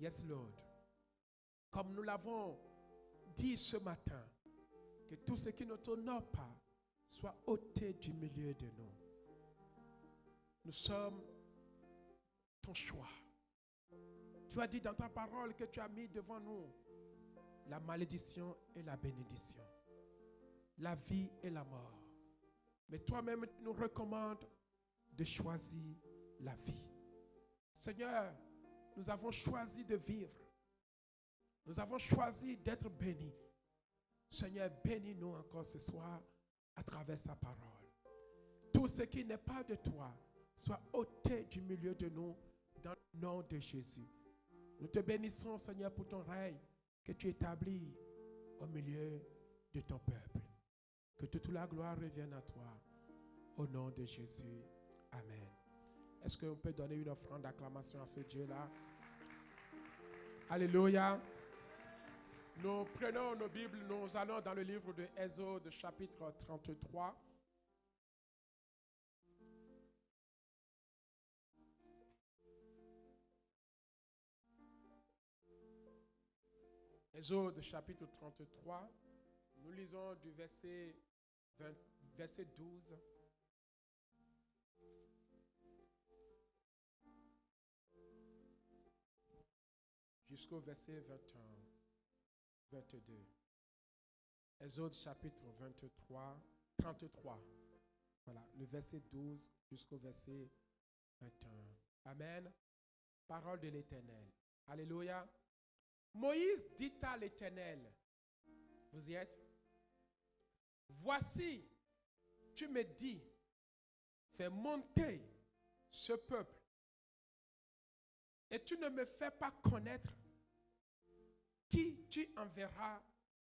Yes, Lord. Comme nous l'avons dit ce matin, que tout ce qui ne t'honore pas soit ôté du milieu de nous. Nous sommes ton choix. Tu as dit dans ta parole que tu as mis devant nous la malédiction et la bénédiction, la vie et la mort. Mais toi-même, tu nous recommandes de choisir la vie. Seigneur, nous avons choisi de vivre. Nous avons choisi d'être bénis. Seigneur, bénis-nous encore ce soir à travers sa parole. Tout ce qui n'est pas de toi soit ôté du milieu de nous dans le nom de Jésus. Nous te bénissons, Seigneur, pour ton règne que tu établis au milieu de ton peuple. Que toute la gloire revienne à toi. Au nom de Jésus. Amen. Est-ce qu'on peut donner une offrande d'acclamation à ce Dieu-là? Alléluia. Nous prenons nos Bibles, nous allons dans le livre de Exode, chapitre 33. Exode, chapitre 33. Nous lisons du verset 12. Jusqu'au verset 21, 22. Exode chapitre 33. Voilà, le verset 12 jusqu'au verset 21. Amen. Parole de l'Éternel. Alléluia. Moïse dit à l'Éternel, vous y êtes? Voici, tu me dis, fais monter ce peuple et tu ne me fais pas connaître qui tu enverras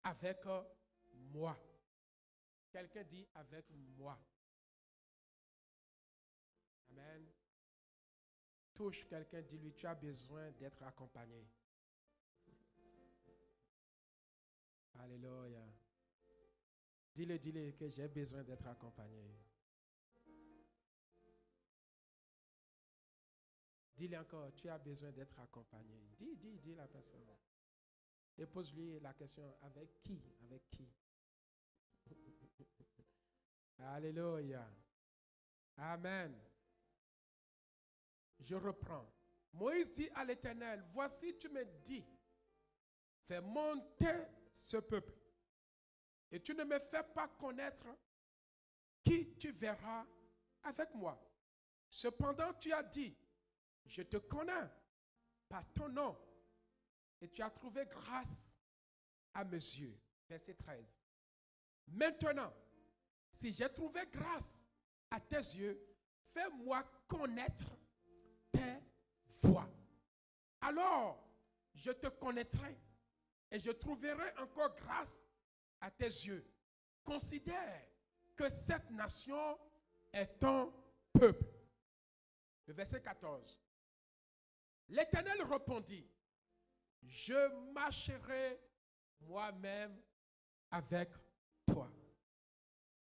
avec moi. Quelqu'un dit avec moi. Amen. Touche quelqu'un, dis-lui, tu as besoin d'être accompagné. Alléluia. Dis-le que j'ai besoin d'être accompagné. Dis-le encore, tu as besoin d'être accompagné. Dis la personne. Et pose-lui la question, avec qui? Avec qui? Alléluia. Amen. Je reprends. Moïse dit à l'Éternel, voici tu me dis, fais monter ce peuple. Et tu ne me fais pas connaître qui tu verras avec moi. Cependant, tu as dit, je te connais par ton nom. Et tu as trouvé grâce à mes yeux. Verset 13. Maintenant, si j'ai trouvé grâce à tes yeux, fais-moi connaître tes voies. Alors, je te connaîtrai et je trouverai encore grâce à tes yeux. Considère que cette nation est ton peuple. Le verset 14. L'Éternel répondit, je marcherai moi-même avec toi.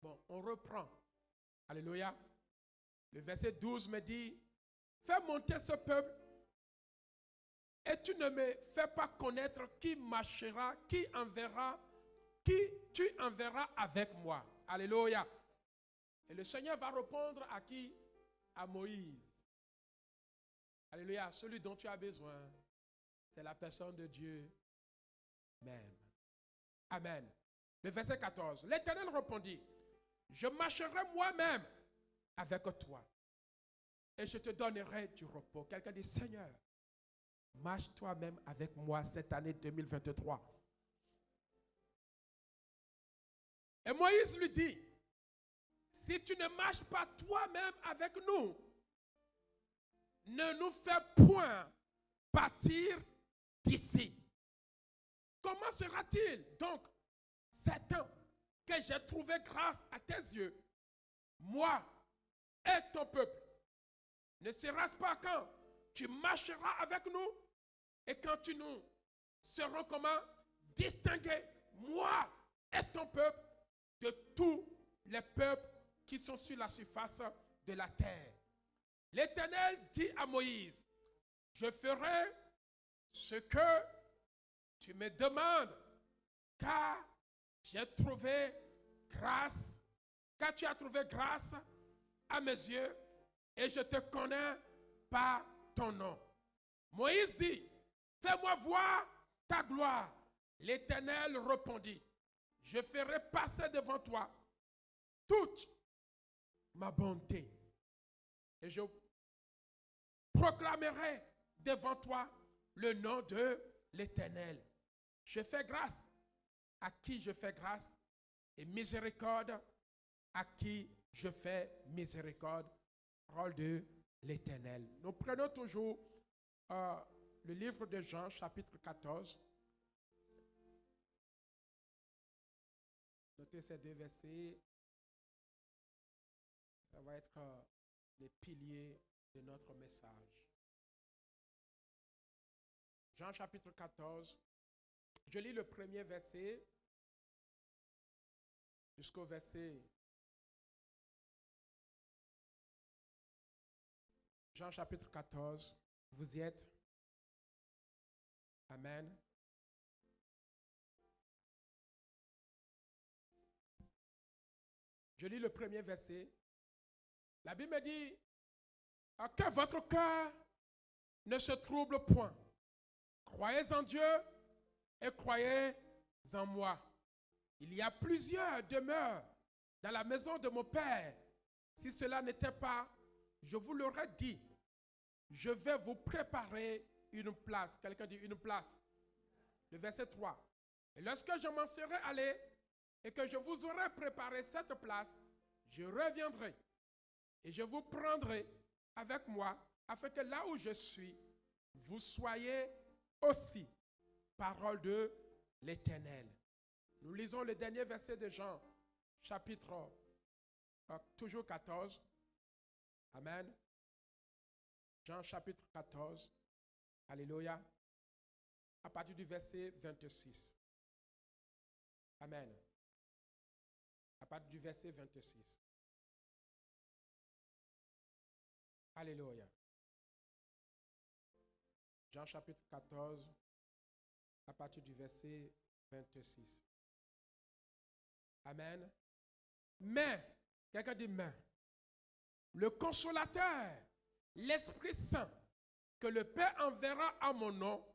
Bon, on reprend. Alléluia. Le verset 12 me dit, fais monter ce peuple et tu ne me fais pas connaître qui marchera, qui tu enverras avec moi. Alléluia. Et le Seigneur va répondre à qui? À Moïse. Alléluia. Celui dont tu as besoin, c'est la personne de Dieu même. Amen. Le verset 14. L'Éternel répondit, je marcherai moi-même avec toi et je te donnerai du repos. Quelqu'un dit, Seigneur, marche toi-même avec moi cette année 2023. Et Moïse lui dit, si tu ne marches pas toi-même avec nous, ne nous fais point partir d'ici. Comment sera-t-il donc certain que j'ai trouvé grâce à tes yeux, moi et ton peuple? Ne sera-ce pas quand tu marcheras avec nous et quand tu nous serons comment distingués, moi et ton peuple, de tous les peuples qui sont sur la surface de la terre? L'Éternel dit à Moïse, je ferai ce que tu me demandes, car j'ai trouvé grâce, car tu as trouvé grâce à mes yeux et je te connais par ton nom. Moïse dit, fais-moi voir ta gloire. L'Éternel répondit, je ferai passer devant toi toute ma bonté et je proclamerai devant toi le nom de l'Éternel. Je fais grâce à qui je fais grâce et miséricorde à qui je fais miséricorde. Parole de l'Éternel. Nous prenons toujours le livre de Jean, chapitre 14. Notez ces deux versets. Ça va être les piliers de notre message. Jean chapitre 14. Je lis le premier verset jusqu'au verset. Jean chapitre 14. Vous y êtes? Amen. Je lis le premier verset. La Bible me dit que votre cœur ne se trouble point. Croyez en Dieu et croyez en moi. Il y a plusieurs demeures dans la maison de mon Père. Si cela n'était pas, je vous l'aurais dit. Je vais vous préparer une place. Quelqu'un dit une place. Le verset 3. Et lorsque je m'en serai allé et que je vous aurai préparé cette place, je reviendrai et je vous prendrai avec moi afin que là où je suis, vous soyez aussi. Parole de l'Éternel. Nous lisons le dernier verset de Jean, chapitre toujours 14. Amen. Jean chapitre 14. Alléluia. À partir du verset 26. Amen. À partir du verset 26. Alléluia. Jean chapitre 14, à partir du verset 26. Amen. Mais, quelqu'un dit mais, le consolateur, l'Esprit Saint, que le Père enverra à mon nom,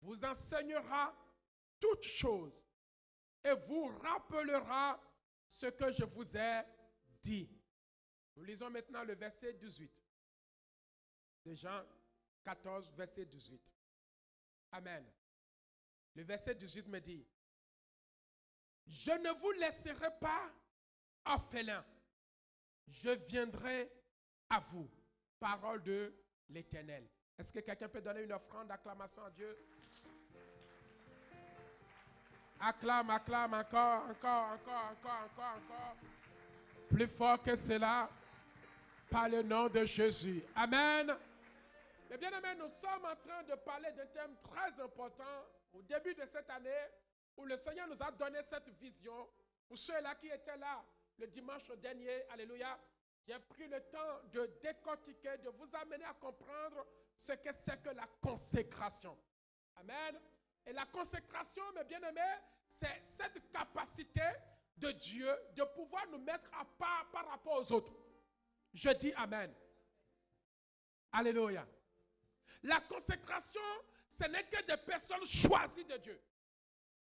vous enseignera toutes choses et vous rappellera ce que je vous ai dit. Nous lisons maintenant le verset 18 de Jean 14, verset 18. Amen. Le verset 18 me dit, je ne vous laisserai pas orphelins, je viendrai à vous. Parole de l'Éternel. Est-ce que quelqu'un peut donner une offrande d'acclamation à Dieu? Acclame, acclame, encore. Plus fort que cela, par le nom de Jésus. Amen. Mais bien aimé, nous sommes en train de parler d'un thème très important au début de cette année où le Seigneur nous a donné cette vision. Pour ceux-là qui étaient là le dimanche dernier, alléluia, j'ai pris le temps de décortiquer, de vous amener à comprendre ce que c'est que la consécration. Amen. Et la consécration, mes bien-aimés, c'est cette capacité de Dieu de pouvoir nous mettre à part par rapport aux autres. Je dis Amen. Alléluia. La consécration, ce n'est que des personnes choisies de Dieu.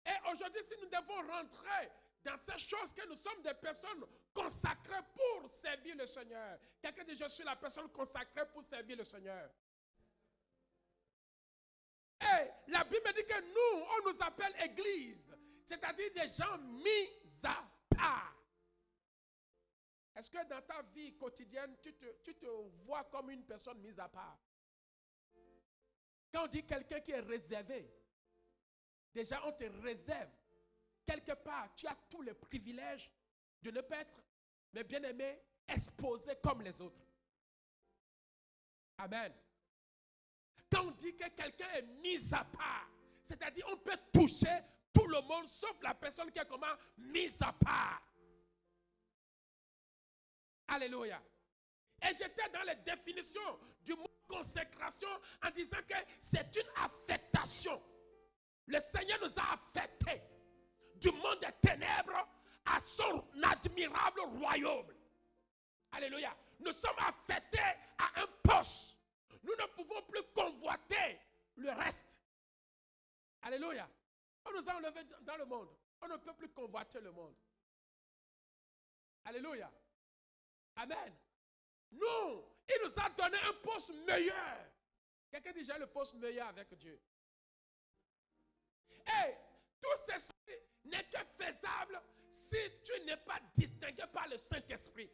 Et aujourd'hui, si nous devons rentrer dans ces choses que nous sommes des personnes consacrées pour servir le Seigneur. Quelqu'un dit, je suis la personne consacrée pour servir le Seigneur. Et la Bible dit que nous, on nous appelle église, c'est-à-dire des gens mis à part. Est-ce que dans ta vie quotidienne, tu te vois comme une personne mise à part? Quand on dit quelqu'un qui est réservé, déjà on te réserve. Quelque part, tu as tous les privilèges de ne pas être, mais bien aimé, exposé comme les autres. Amen. Quand on dit que quelqu'un est mis à part, c'est-à-dire on peut toucher tout le monde sauf la personne qui est comment mise à part. Alléluia. Et j'étais dans les définitions du mot consécration en disant que c'est une affectation Le Seigneur nous a affectés du monde des ténèbres à son admirable royaume. Alléluia. Nous sommes affectés à un poste. Nous ne pouvons plus convoiter le reste. Alléluia. On nous a enlevés dans le monde. On ne peut plus convoiter le monde. Alléluia. Amen. Nous, il nous a donné un poste meilleur. Quelqu'un dit, j'ai le poste meilleur avec Dieu. Et tout ceci n'est que faisable si tu n'es pas distingué par le Saint-Esprit.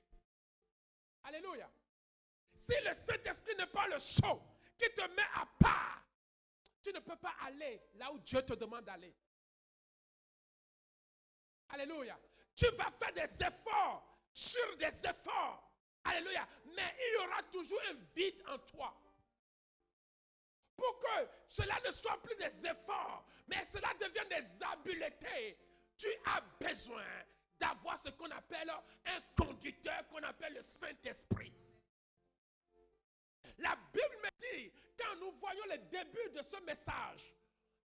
Alléluia. Si le Saint-Esprit n'est pas le sceau qui te met à part, tu ne peux pas aller là où Dieu te demande d'aller. Alléluia. Tu vas faire des efforts sur des efforts. Alléluia. Mais il y aura toujours un vide en toi. Pour que cela ne soit plus des efforts, mais cela devienne des habiletés, tu as besoin d'avoir ce qu'on appelle un conducteur, qu'on appelle le Saint-Esprit. La Bible me dit, quand nous voyons le début de ce message,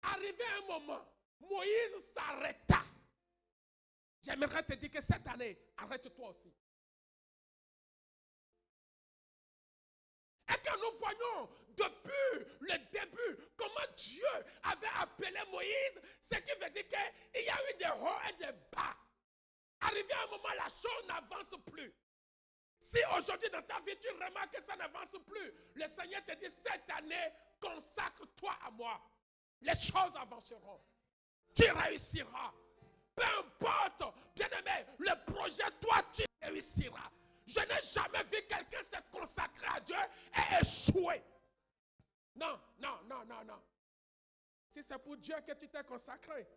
arrivé à un moment, Moïse s'arrêta. J'aimerais te dire que cette année, arrête-toi aussi. Et quand nous voyons depuis le début comment Dieu avait appelé Moïse, ce qui veut dire qu'il y a eu des hauts et des bas. Arrivé à un moment, la chose n'avance plus. Si aujourd'hui dans ta vie tu remarques que ça n'avance plus, le Seigneur te dit cette année, consacre-toi à moi. Les choses avanceront. Tu réussiras. Peu importe, bien-aimé, le projet, toi tu réussiras. Je n'ai jamais vu quelqu'un se consacrer à Dieu et échouer. Non, non, non, non, non. Si c'est pour Dieu que tu t'es consacré,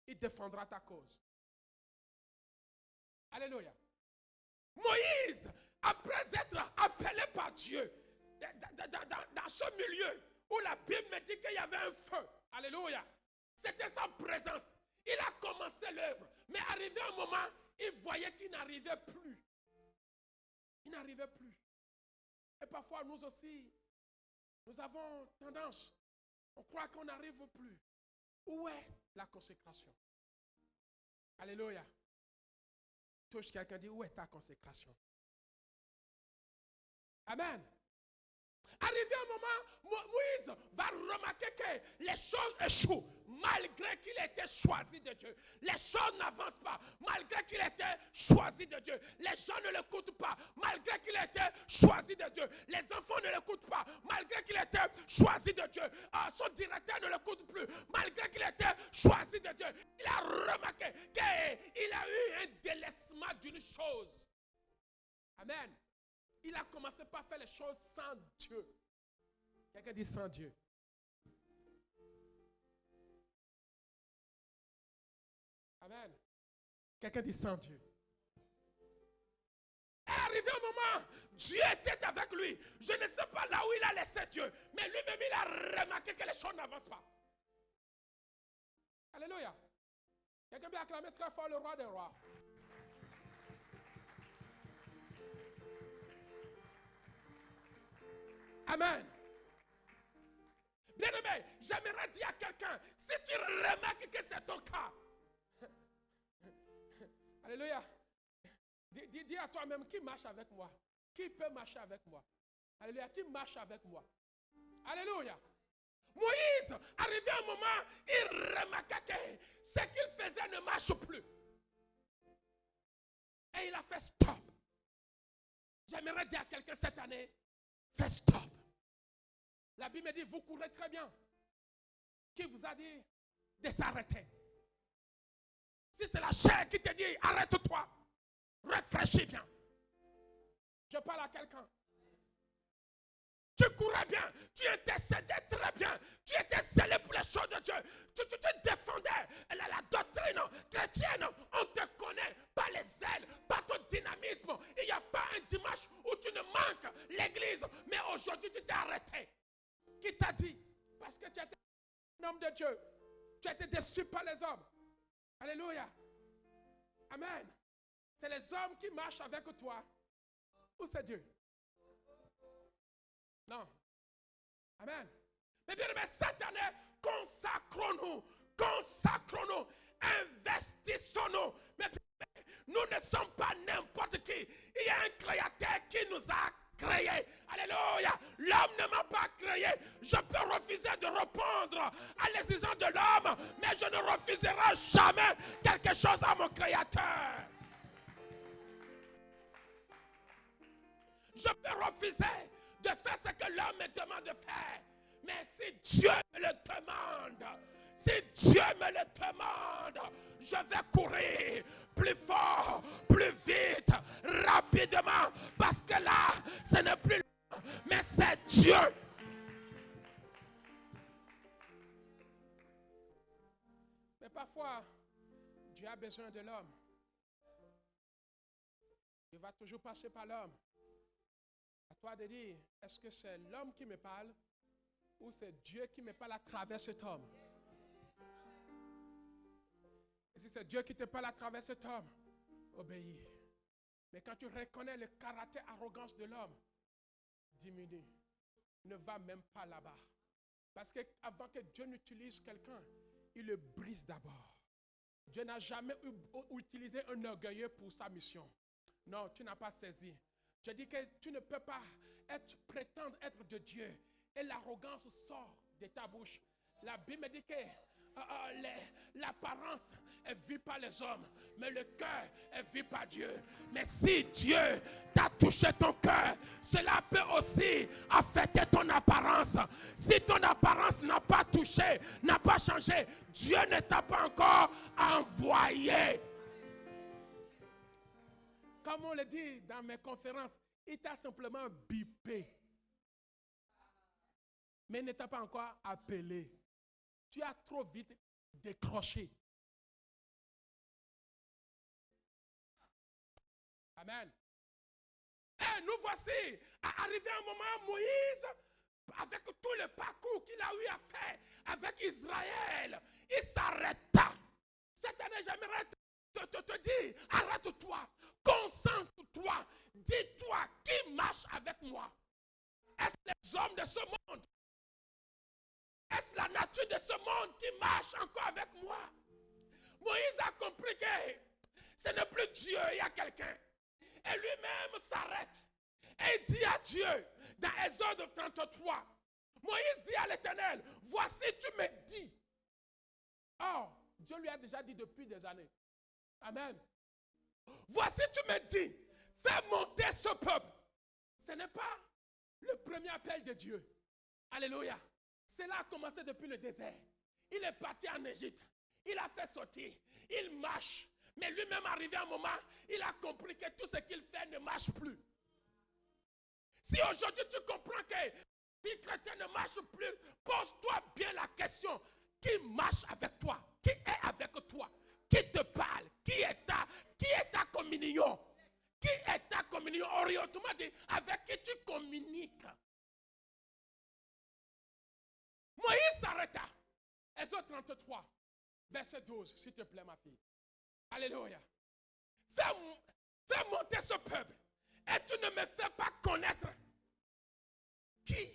il défendra ta cause. Alléluia. Moïse, après être appelé par Dieu, dans ce milieu où la Bible me dit qu'il y avait un feu, alléluia, c'était sa présence. Il a commencé l'œuvre, mais arrivé un moment, il voyait qu'il n'arrivait plus. Il n'arrivait plus. Et parfois, nous aussi, nous avons tendance, on croit qu'on n'arrive plus. Où est la consécration? Alléluia. Touche quelqu'un, dit, où est ta consécration? Amen. Arrivé un moment, Moïse va remarquer que les choses échouent, malgré qu'il ait été choisi de Dieu. Les choses n'avancent pas, malgré qu'il ait été choisi de Dieu. Les gens ne l'écoutent pas, malgré qu'il ait été choisi de Dieu. Les enfants ne l'écoutent pas, malgré qu'il ait été choisi de Dieu. Son directeur ne l'écoute plus, malgré qu'il ait été choisi de Dieu. Il a remarqué qu'il a eu un délaissement d'une chose. Amen. Il a commencé par faire les choses sans Dieu. Quelqu'un dit sans Dieu. Amen. Quelqu'un dit sans Dieu. Et arrivé un moment, Dieu était avec lui. Je ne sais pas là où il a laissé Dieu. Mais lui-même, il a remarqué que les choses n'avancent pas. Alléluia. Quelqu'un peut acclamer très fort le roi des rois. Amen. Bien-aimé, j'aimerais dire à quelqu'un, si tu remarques que c'est ton cas, alléluia, dis à toi-même, qui marche avec moi? Qui peut marcher avec moi? Alléluia, qui marche avec moi? Alléluia. Moïse, arrivé à un moment, il remarqua que ce qu'il faisait ne marche plus. Et il a fait stop. J'aimerais dire à quelqu'un cette année, fais stop. La Bible me dit, vous courez très bien. Qui vous a dit de s'arrêter? Si c'est la chair qui te dit, arrête-toi, réfléchis bien. Je parle à quelqu'un. Tu courais bien, tu intercédais très bien, tu étais zélé pour les choses de Dieu, tu te défendais. La doctrine chrétienne, on te connaît, pas les ailes, pas ton dynamisme. Il n'y a pas un dimanche où tu ne manques l'église, mais aujourd'hui tu t'es arrêté. Qui t'a dit? Parce que tu étais un homme de Dieu, tu as été déçu par les hommes. Alléluia. Amen. C'est les hommes qui marchent avec toi. Ou c'est Dieu? Non. Amen. Mais bien, cette année, consacrons-nous. répondre à l'exigence de l'homme, mais je ne refuserai jamais quelque chose à mon Créateur. Je peux refuser de faire ce que l'homme me demande de faire. Mais si Dieu me le demande, je vais courir plus fort, plus vite, rapidement. Parce que là, ce n'est plus l'homme, mais c'est Dieu. Mais parfois, Dieu a besoin de l'homme. Il va toujours passer par l'homme. À toi de dire, est-ce que c'est l'homme qui me parle ou c'est Dieu qui me parle à travers cet homme? Et si c'est Dieu qui te parle à travers cet homme, obéis. Mais quand tu reconnais le caractère arrogance de l'homme, diminue. Ne va même pas là-bas. Parce qu'avant que Dieu n'utilise quelqu'un, il le brise d'abord. Dieu n'a jamais utilisé un orgueilleux pour sa mission. Non, tu n'as pas saisi. Je dis que tu ne peux pas prétendre être de Dieu et l'arrogance sort de ta bouche. La Bible dit que l'apparence est vue par les hommes, mais le cœur est vu par Dieu. Mais si Dieu t'a touché ton cœur, cela peut aussi affecter ton apparence. Si ton apparence n'a pas touché, n'a pas changé, Dieu ne t'a pas encore envoyé. Comme on le dit dans mes conférences, il t'a simplement bipé. Mais il ne t'a pas encore appelé. Tu as trop vite décroché. Amen. Et nous voici arrivé à un moment, Moïse, avec tout le parcours qu'il a eu à faire avec Israël, il s'arrêta. Cette année, j'aimerais te dire, arrête-toi, concentre-toi, dis-toi qui marche avec moi. Est-ce les hommes de ce monde? Est-ce la nature de ce monde qui marche encore avec moi? Moïse a compris que ce n'est plus Dieu, il y a quelqu'un. Et lui-même s'arrête et dit à Dieu, dans Exode 33, Moïse dit à l'Éternel, voici tu me dis. Oh, Dieu lui a déjà dit depuis des années. Amen. Voici tu me dis, fais monter ce peuple. Ce n'est pas le premier appel de Dieu. Alléluia. Cela a commencé depuis le désert. Il est parti en Égypte. Il a fait sortir. Il marche. Mais lui-même, arrivé à un moment, il a compris que tout ce qu'il fait ne marche plus. Si aujourd'hui tu comprends que vie chrétienne ne marche plus, pose-toi bien la question. Qui marche avec toi? Qui est avec toi? Qui te parle? Qui est ta communion? Qui est ta communion? Autrement dit, avec qui tu communiques? Moïse s'arrêta. Exode 33, verset 12, s'il te plaît, ma fille. Alléluia. Fais monter ce peuple et tu ne me fais pas connaître qui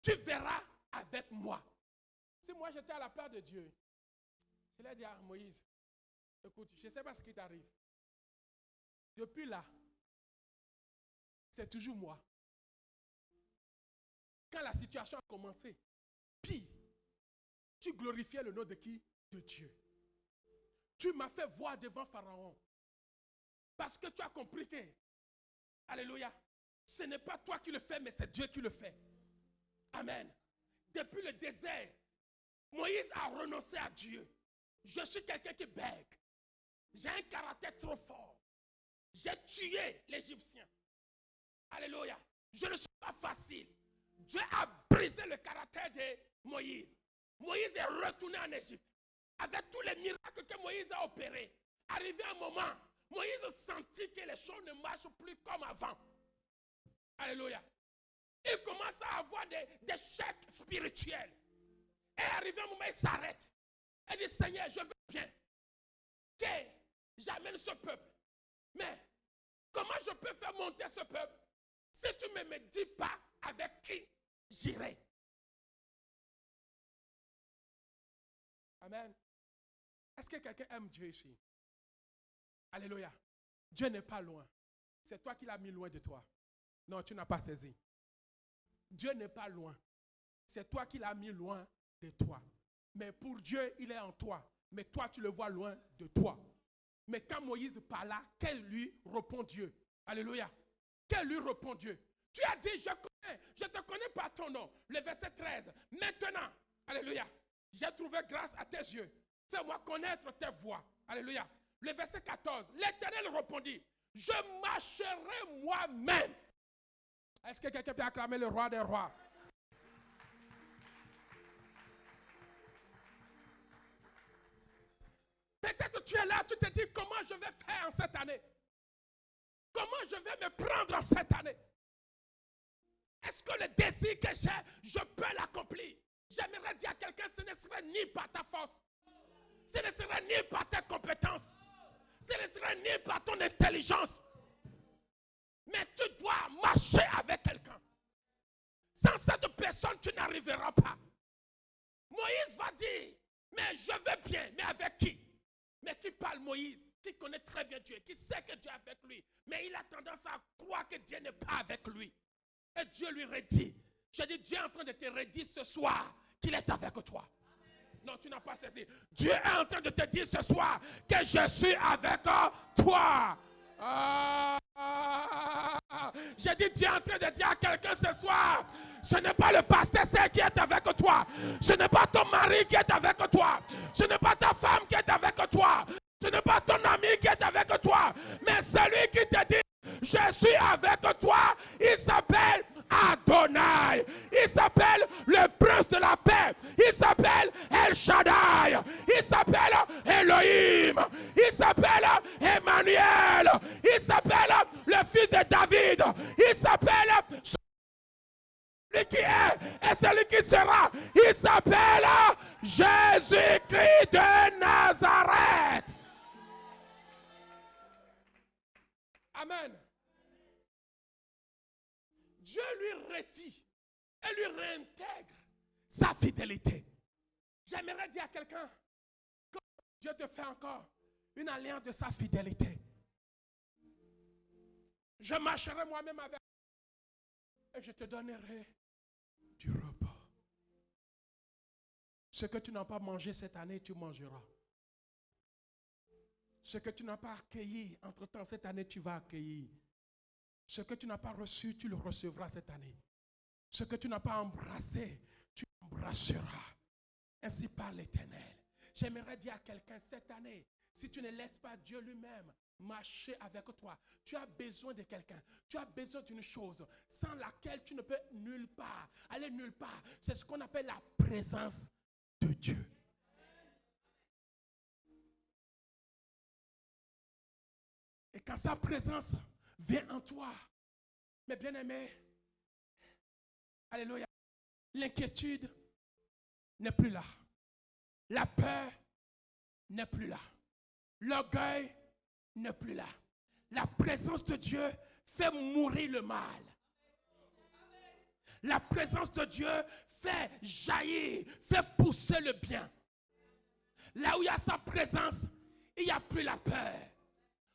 tu verras avec moi. Si moi j'étais à la place de Dieu, je l'ai dit à Moïse, écoute, je ne sais pas ce qui t'arrive. Depuis là, c'est toujours moi. Quand la situation a commencé, puis, tu glorifiais le nom de qui? De Dieu. Tu m'as fait voir devant Pharaon. Parce que tu as compris que, alléluia, ce n'est pas toi qui le fais, mais c'est Dieu qui le fait. Amen. Depuis le désert, Moïse a renoncé à Dieu. Je suis quelqu'un qui bègue. J'ai un caractère trop fort. J'ai tué l'Égyptien. Alléluia. Je ne suis pas facile. Dieu a brisé le caractère de Moïse. Moïse est retourné en Égypte. Avec tous les miracles que Moïse a opérés. Arrivé un moment, Moïse sentit que les choses ne marchent plus comme avant. Alléluia. Il commence à avoir des chèques spirituels. Et arrivé un moment, il s'arrête. Et dit, Seigneur, je veux bien que j'amène ce peuple. Mais comment je peux faire monter ce peuple si tu ne me dis pas avec qui j'irai? Amen. Est-ce que quelqu'un aime Dieu ici? Alléluia. Dieu n'est pas loin. C'est toi qui l'as mis loin de toi. Non, tu n'as pas saisi. Dieu n'est pas loin. c'est toi qui l'as mis loin de toi. Mais pour Dieu, il est en toi. Mais toi, tu le vois loin de toi. Mais quand Moïse parla, quel lui répond Dieu? Alléluia. Quel lui répond Dieu? Tu as dit, je te connais par ton nom. Le verset 13. Maintenant, alléluia, j'ai trouvé grâce à tes yeux. Fais-moi connaître tes voies. Alléluia. Le verset 14. L'Éternel répondit, je marcherai moi-même. Est-ce que quelqu'un peut acclamer le roi des rois? Peut-être que tu es là, tu te dis comment je vais faire en cette année. Comment je vais me prendre en cette année. Est-ce que le désir que j'ai, je peux l'accomplir? J'aimerais dire à quelqu'un, ce ne serait ni par ta force, ce ne serait ni par tes compétences, ce ne serait ni par ton intelligence. Mais tu dois marcher avec quelqu'un. Sans cette personne, tu n'arriveras pas. Moïse va dire, mais je vais bien, mais avec qui? Mais qui parle Moïse? Qui connaît très bien Dieu, qui sait que Dieu est avec lui. Mais il a tendance à croire que Dieu n'est pas avec lui. Et Dieu lui redit. Je dis, Dieu est en train de te redire ce soir qu'il est avec toi. Non, tu n'as pas saisi. Dieu est en train de te dire ce soir que je suis avec toi. J'ai dit, Dieu est en train de dire à quelqu'un ce soir, ce n'est pas le pasteur qui est avec toi. Ce n'est pas ton mari qui est avec toi. Ce n'est pas ta femme qui est avec toi. Ce n'est pas ton ami qui est avec toi. Mais celui qui te dit, je suis avec toi, il s'appelle Adonai. Il s'appelle le prince de la paix. Il s'appelle El Shaddai. Il s'appelle Elohim. Il s'appelle Emmanuel. Il s'appelle le fils de David. Il s'appelle celui qui est et celui qui sera. Il s'appelle Jésus-Christ de Nazareth. Amen. Dieu lui retire et lui réintègre sa fidélité. J'aimerais dire à quelqu'un que Dieu te fait encore une alliance de sa fidélité. Je marcherai moi-même avec et je te donnerai du repas. Ce que tu n'as pas mangé cette année, tu mangeras. Ce que tu n'as pas accueilli, entre-temps, cette année, tu vas accueillir. Ce que tu n'as pas reçu, tu le recevras cette année. Ce que tu n'as pas embrassé, tu embrasseras. Ainsi parle l'Éternel. J'aimerais dire à quelqu'un cette année, si tu ne laisses pas Dieu lui-même marcher avec toi, tu as besoin de quelqu'un. Tu as besoin d'une chose sans laquelle tu ne peux nulle part, aller nulle part. C'est ce qu'on appelle la présence de Dieu. Et quand sa présence vient en toi, mes bien-aimés, alléluia, l'inquiétude n'est plus là. La peur n'est plus là. L'orgueil n'est plus là. La présence de Dieu fait mourir le mal. La présence de Dieu fait jaillir, fait pousser le bien. Là où il y a sa présence, il n'y a plus la peur.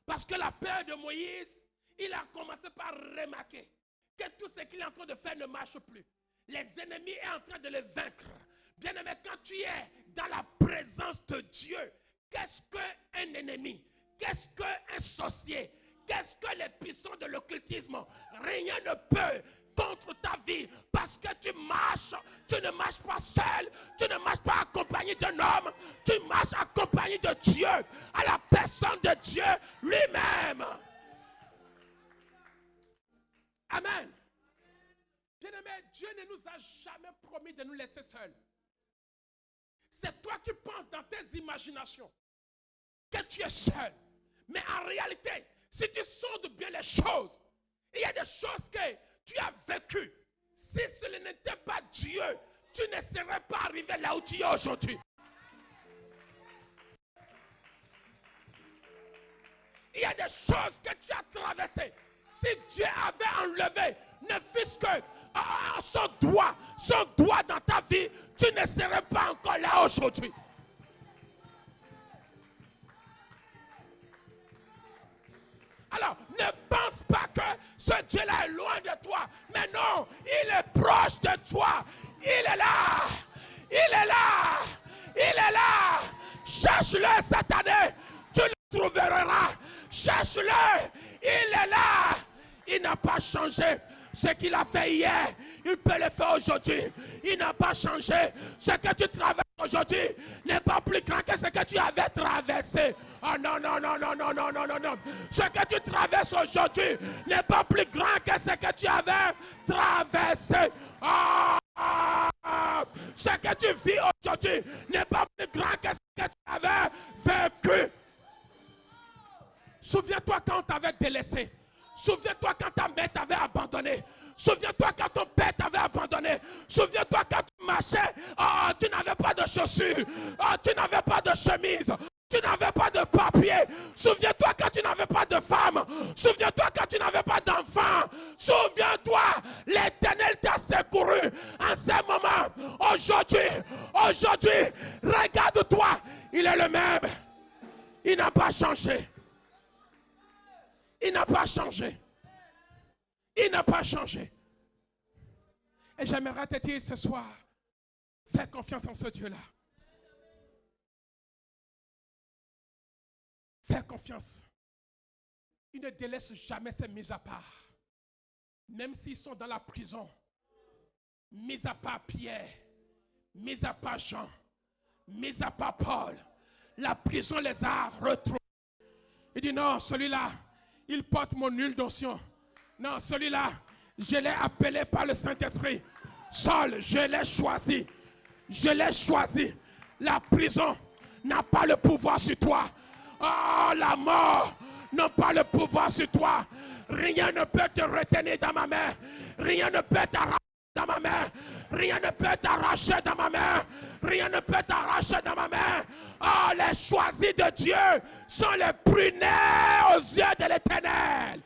Parce que la peur de Moïse, il a commencé par remarquer que tout ce qu'il est en train de faire ne marche plus. Les ennemis sont en train de le vaincre. Bien aimé, quand tu es dans la présence de Dieu, qu'est-ce qu'un ennemi? Qu'est-ce qu'un sorcier? Qu'est-ce que les puissants de l'occultisme? Rien ne peut contre ta vie parce que tu ne marches pas seul, tu ne marches pas accompagné d'un homme, tu marches accompagné de Dieu, à la personne de Dieu lui-même. Amen. Bien-aimé, Dieu ne nous a jamais promis de nous laisser seuls. C'est toi qui penses dans tes imaginations que tu es seul. Mais en réalité, si tu sondes bien les choses, il y a des choses que tu as vécues. Si ce n'était pas Dieu, tu ne serais pas arrivé là où tu es aujourd'hui. Il y a des choses que tu as traversées. Si Dieu avait enlevé, ne fût-ce que son doigt dans ta vie, tu ne serais pas encore là aujourd'hui. Alors, ne pense pas que ce Dieu-là est loin de toi. Mais non, il est proche de toi. Il est là. Il est là. Il est là. Cherche-le cette année. Tu le trouveras. Cherche-le. Il est là. Il n'a pas changé. Ce qu'il a fait hier, il peut le faire aujourd'hui. Il n'a pas changé. Ce que tu traverses aujourd'hui n'est pas plus grand que ce que tu avais traversé. Oh non, non, non, non, non, non, non, non, non. Ce que tu traverses aujourd'hui n'est pas plus grand que ce que tu avais traversé. Ce que tu vis aujourd'hui n'est pas plus grand que ce que tu avais vécu. Souviens-toi quand on t'avait délaissé. Souviens-toi quand ta mère t'avait abandonné. Souviens-toi quand ton père t'avait abandonné. Souviens-toi quand tu marchais. Oh, tu n'avais pas de chaussures. Oh, tu n'avais pas de chemise. Tu n'avais pas de papier. Souviens-toi quand tu n'avais pas de femme. Souviens-toi quand tu n'avais pas d'enfant. Souviens-toi, l'Éternel t'a secouru en ce moment. Aujourd'hui, regarde-toi. Il est le même. Il n'a pas changé. Il n'a pas changé. Il n'a pas changé. Et j'aimerais te dire ce soir, fais confiance en ce Dieu-là. Fais confiance. Il ne délaisse jamais ses mis à part. Même s'ils sont dans la prison. Mis à part Pierre. Mis à part Jean. Mis à part Paul. La prison les a retrouvés. Il dit non, celui-là, il porte mon huile d'onction. Non, celui-là, je l'ai appelé par le Saint-Esprit. Saul, je l'ai choisi. Je l'ai choisi. La prison n'a pas le pouvoir sur toi. Oh, la mort n'a pas le pouvoir sur toi. Rien ne peut te retenir dans ma main. Rien ne peut t'arracher dans ma main. Rien ne peut t'arracher dans ma main. Rien ne peut t'arracher dans ma main. Oh, les choisis de Dieu sont les prunelles aux yeux de l'Éternel.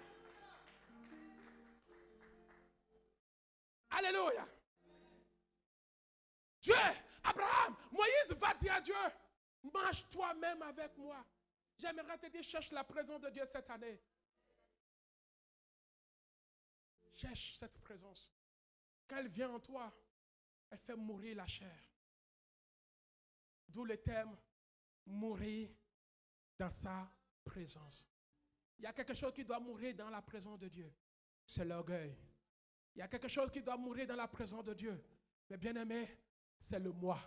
Alléluia. Dieu, Abraham, Moïse va dire à Dieu, marche toi-même avec moi. J'aimerais te dire, cherche la présence de Dieu cette année. Cherche cette présence. Quand elle vient en toi, elle fait mourir la chair. D'où le terme mourir dans sa présence. Il y a quelque chose qui doit mourir dans la présence de Dieu. C'est l'orgueil. Il y a quelque chose qui doit mourir dans la présence de Dieu. Mais bien aimé, c'est le moi.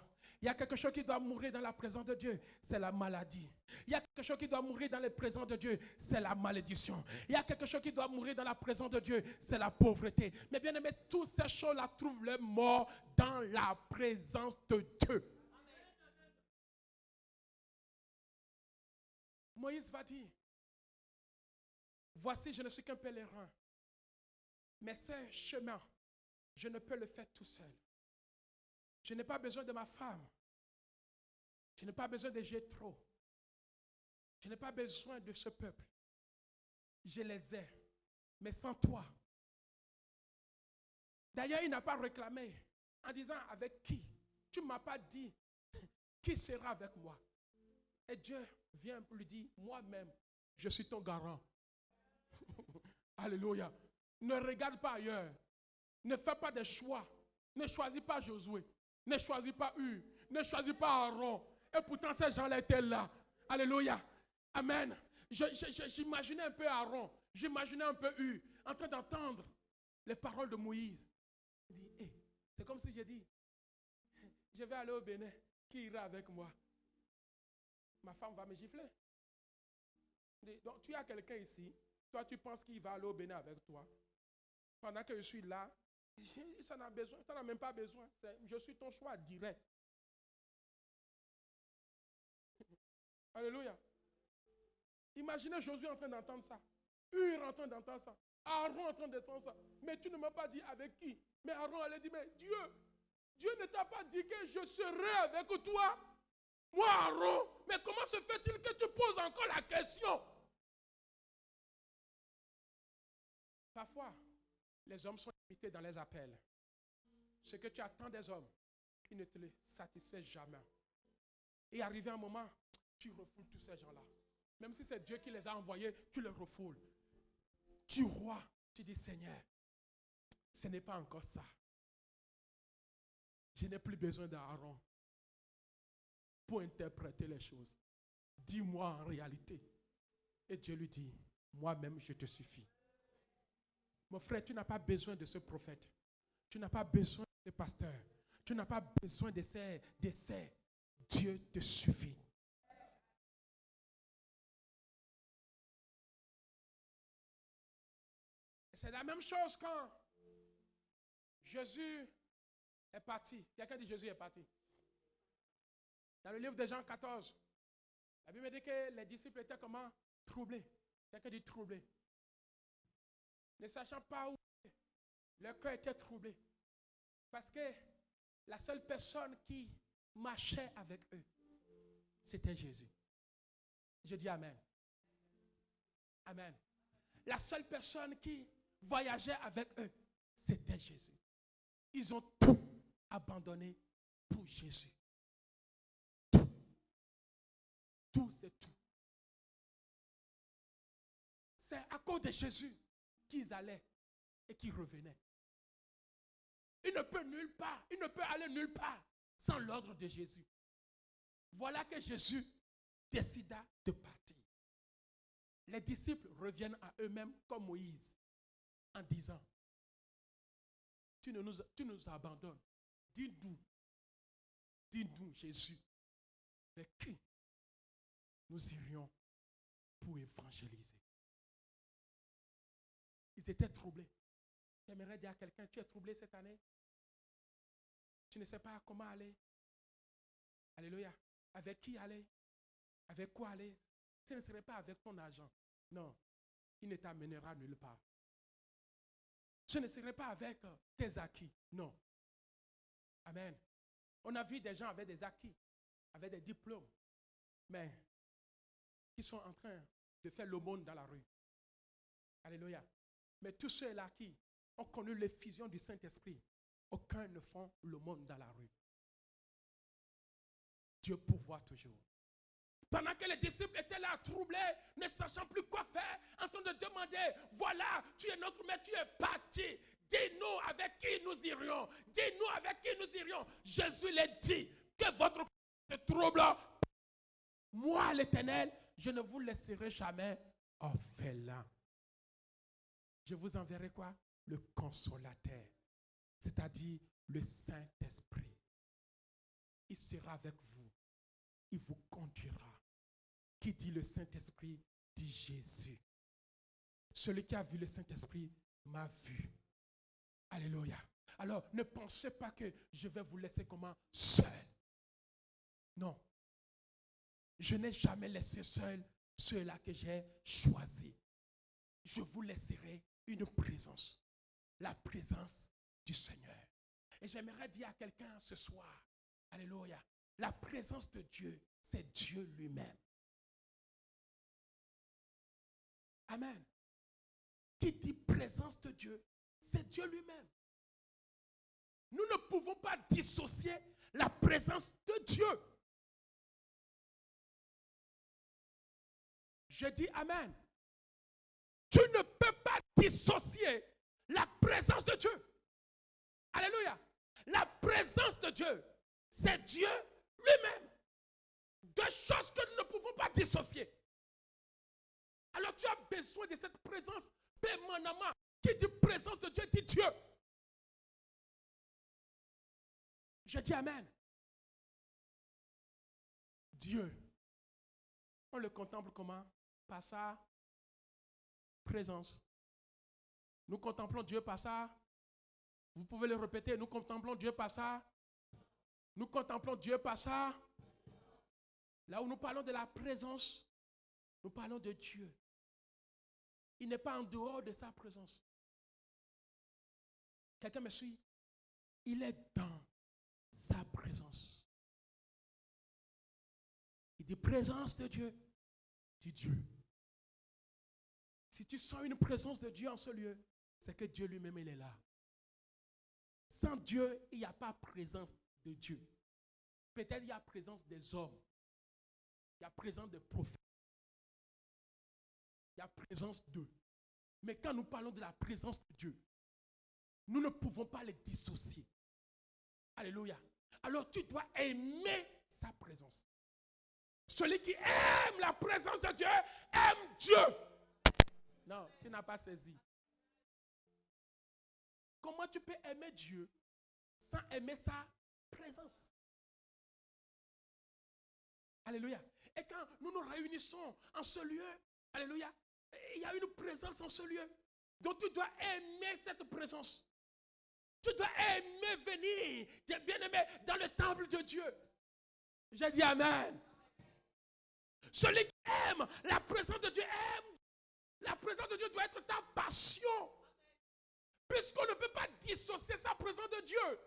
Il y a quelque chose qui doit mourir dans la présence de Dieu, c'est la maladie. Il y a quelque chose qui doit mourir dans la présence de Dieu, c'est la malédiction. Il y a quelque chose qui doit mourir dans la présence de Dieu, c'est la pauvreté. Mais bien aimé, toutes ces choses-là trouvent leur mort dans la présence de Dieu. Moïse va dire, voici, je ne suis qu'un pèlerin. Mais ce chemin, je ne peux le faire tout seul. Je n'ai pas besoin de ma femme. Je n'ai pas besoin de Jéthro. Je n'ai pas besoin de ce peuple. Je les ai. Mais sans toi. D'ailleurs, il n'a pas réclamé en disant avec qui. Tu ne m'as pas dit qui sera avec moi. Et Dieu vient lui dire, moi-même, je suis ton garant. Alléluia. Ne regarde pas ailleurs. Ne fais pas des choix. Ne choisis pas Josué. Ne choisis pas Hur. Ne choisis pas Aaron. Et pourtant, ces gens-là étaient là. Alléluia. Amen. J'imaginais un peu Aaron. J'imaginais un peu Hur. En train d'entendre les paroles de Moïse. Il dit, hey, c'est comme si j'ai dit, je vais aller au Bénin. Qui ira avec moi? Ma femme va me gifler. Donc, tu as quelqu'un ici. Toi, tu penses qu'il va aller au Bénin avec toi. Pendant que je suis là, ça n'a besoin, ça n'a même pas besoin. Je suis ton choix direct. Alléluia. Imaginez Josué en train d'entendre ça. Hur en train d'entendre ça. Aaron en train d'entendre ça. Mais tu ne m'as pas dit avec qui. Mais Aaron allait dire, mais Dieu ne t'a pas dit que je serai avec toi. Moi, Aaron, mais comment se fait-il que tu poses encore la question? Parfois, les hommes sont limités dans les appels. Ce que tu attends des hommes, ils ne te le satisfait jamais. Et arrivé un moment, tu refoules tous ces gens-là. Même si c'est Dieu qui les a envoyés, tu les refoules. Tu roi, tu dis Seigneur, ce n'est pas encore ça. Je n'ai plus besoin d'Aaron pour interpréter les choses. Dis-moi en réalité. Et Dieu lui dit, moi-même je te suffis. Mon frère, tu n'as pas besoin de ce prophète. Tu n'as pas besoin de ce pasteur. Tu n'as pas besoin de ces. Dieu te suffit. C'est la même chose quand Jésus est parti. Quelqu'un dit Jésus est parti. Dans le livre de Jean 14, la Bible dit que les disciples étaient comment? Troublés. Quelqu'un dit troublés. Ne sachant pas où leur cœur était troublé. Parce que la seule personne qui marchait avec eux, c'était Jésus. Je dis Amen. Amen. La seule personne qui voyageait avec eux, c'était Jésus. Ils ont tout abandonné pour Jésus. Tout. Tout, c'est tout. C'est à cause de Jésus qu'ils allaient et qu'ils revenaient. Il ne peut aller nulle part sans l'ordre de Jésus. Voilà que Jésus décida de partir. Les disciples reviennent à eux-mêmes comme Moïse en disant, tu nous abandonnes. Dis-nous, Jésus, avec qui nous irions pour évangéliser. Ils étaient troublés. J'aimerais dire à quelqu'un, tu es troublé cette année? Tu ne sais pas comment aller? Alléluia. Avec qui aller? Avec quoi aller? Ce ne serait pas avec ton argent. Non. Il ne t'amènera nulle part. Ce ne serait pas avec tes acquis. Non. Amen. On a vu des gens avec des acquis, avec des diplômes, mais qui sont en train de faire l'aumône dans la rue. Alléluia. Mais tous ceux-là qui ont connu l'effusion du Saint-Esprit, aucun ne font l'aumône dans la rue. Dieu pourvoit toujours. Pendant que les disciples étaient là, troublés, ne sachant plus quoi faire, en train de demander, voilà, tu es notre maître, tu es parti. Dis-nous avec qui nous irions. Dis-nous avec qui nous irions. Jésus les dit, que votre cœur se trouble. Moi, l'Éternel, je ne vous laisserai jamais orphelin. Je vous enverrai quoi? Le consolateur, c'est-à-dire le Saint-Esprit. Il sera avec vous. Il vous conduira. Qui dit le Saint-Esprit, dit Jésus. Celui qui a vu le Saint-Esprit m'a vu. Alléluia. Alors, ne pensez pas que je vais vous laisser comment? Seul. Non. Je n'ai jamais laissé seul ceux-là que j'ai choisis. Je vous laisserai une présence. La présence du Seigneur. Et j'aimerais dire à quelqu'un ce soir, alléluia, la présence de Dieu, c'est Dieu lui-même. Amen. Qui dit présence de Dieu, c'est Dieu lui-même. Nous ne pouvons pas dissocier la présence de Dieu. Je dis Amen. Tu ne peux pas dissocier la présence de Dieu. Alléluia. La présence de Dieu, c'est Dieu lui-même. Deux choses que nous ne pouvons pas dissocier. Alors tu as besoin de cette présence permanemment. Qui dit présence de Dieu, dit Dieu. Je dis Amen. Dieu, on le contemple comment? Par sa présence. Nous contemplons Dieu par ça. Vous pouvez le répéter. Nous contemplons Dieu par ça. Nous contemplons Dieu par ça. Là où nous parlons de la présence, nous parlons de Dieu. Il n'est pas en dehors de sa présence. Quelqu'un me suit? Il est dans sa présence. Il dit présence de Dieu. Dit Dieu. Si tu sens une présence de Dieu en ce lieu, c'est que Dieu lui-même, il est là. Sans Dieu, il n'y a pas présence de Dieu. Peut-être il y a présence des hommes. Il y a présence des prophètes. Il y a présence d'eux. Mais quand nous parlons de la présence de Dieu, nous ne pouvons pas les dissocier. Alléluia. Alors tu dois aimer sa présence. Celui qui aime la présence de Dieu, aime Dieu. Non, tu n'as pas saisi. Comment tu peux aimer Dieu sans aimer sa présence? Alléluia. Et quand nous nous réunissons en ce lieu, alléluia, il y a une présence en ce lieu. Donc tu dois aimer cette présence. Tu dois aimer venir, bien aimé, dans le temple de Dieu. J'ai dit Amen. Celui qui aime la présence de Dieu aime. La présence de Dieu doit être ta passion. Puisqu'on ne peut pas dissocier sa présence de Dieu.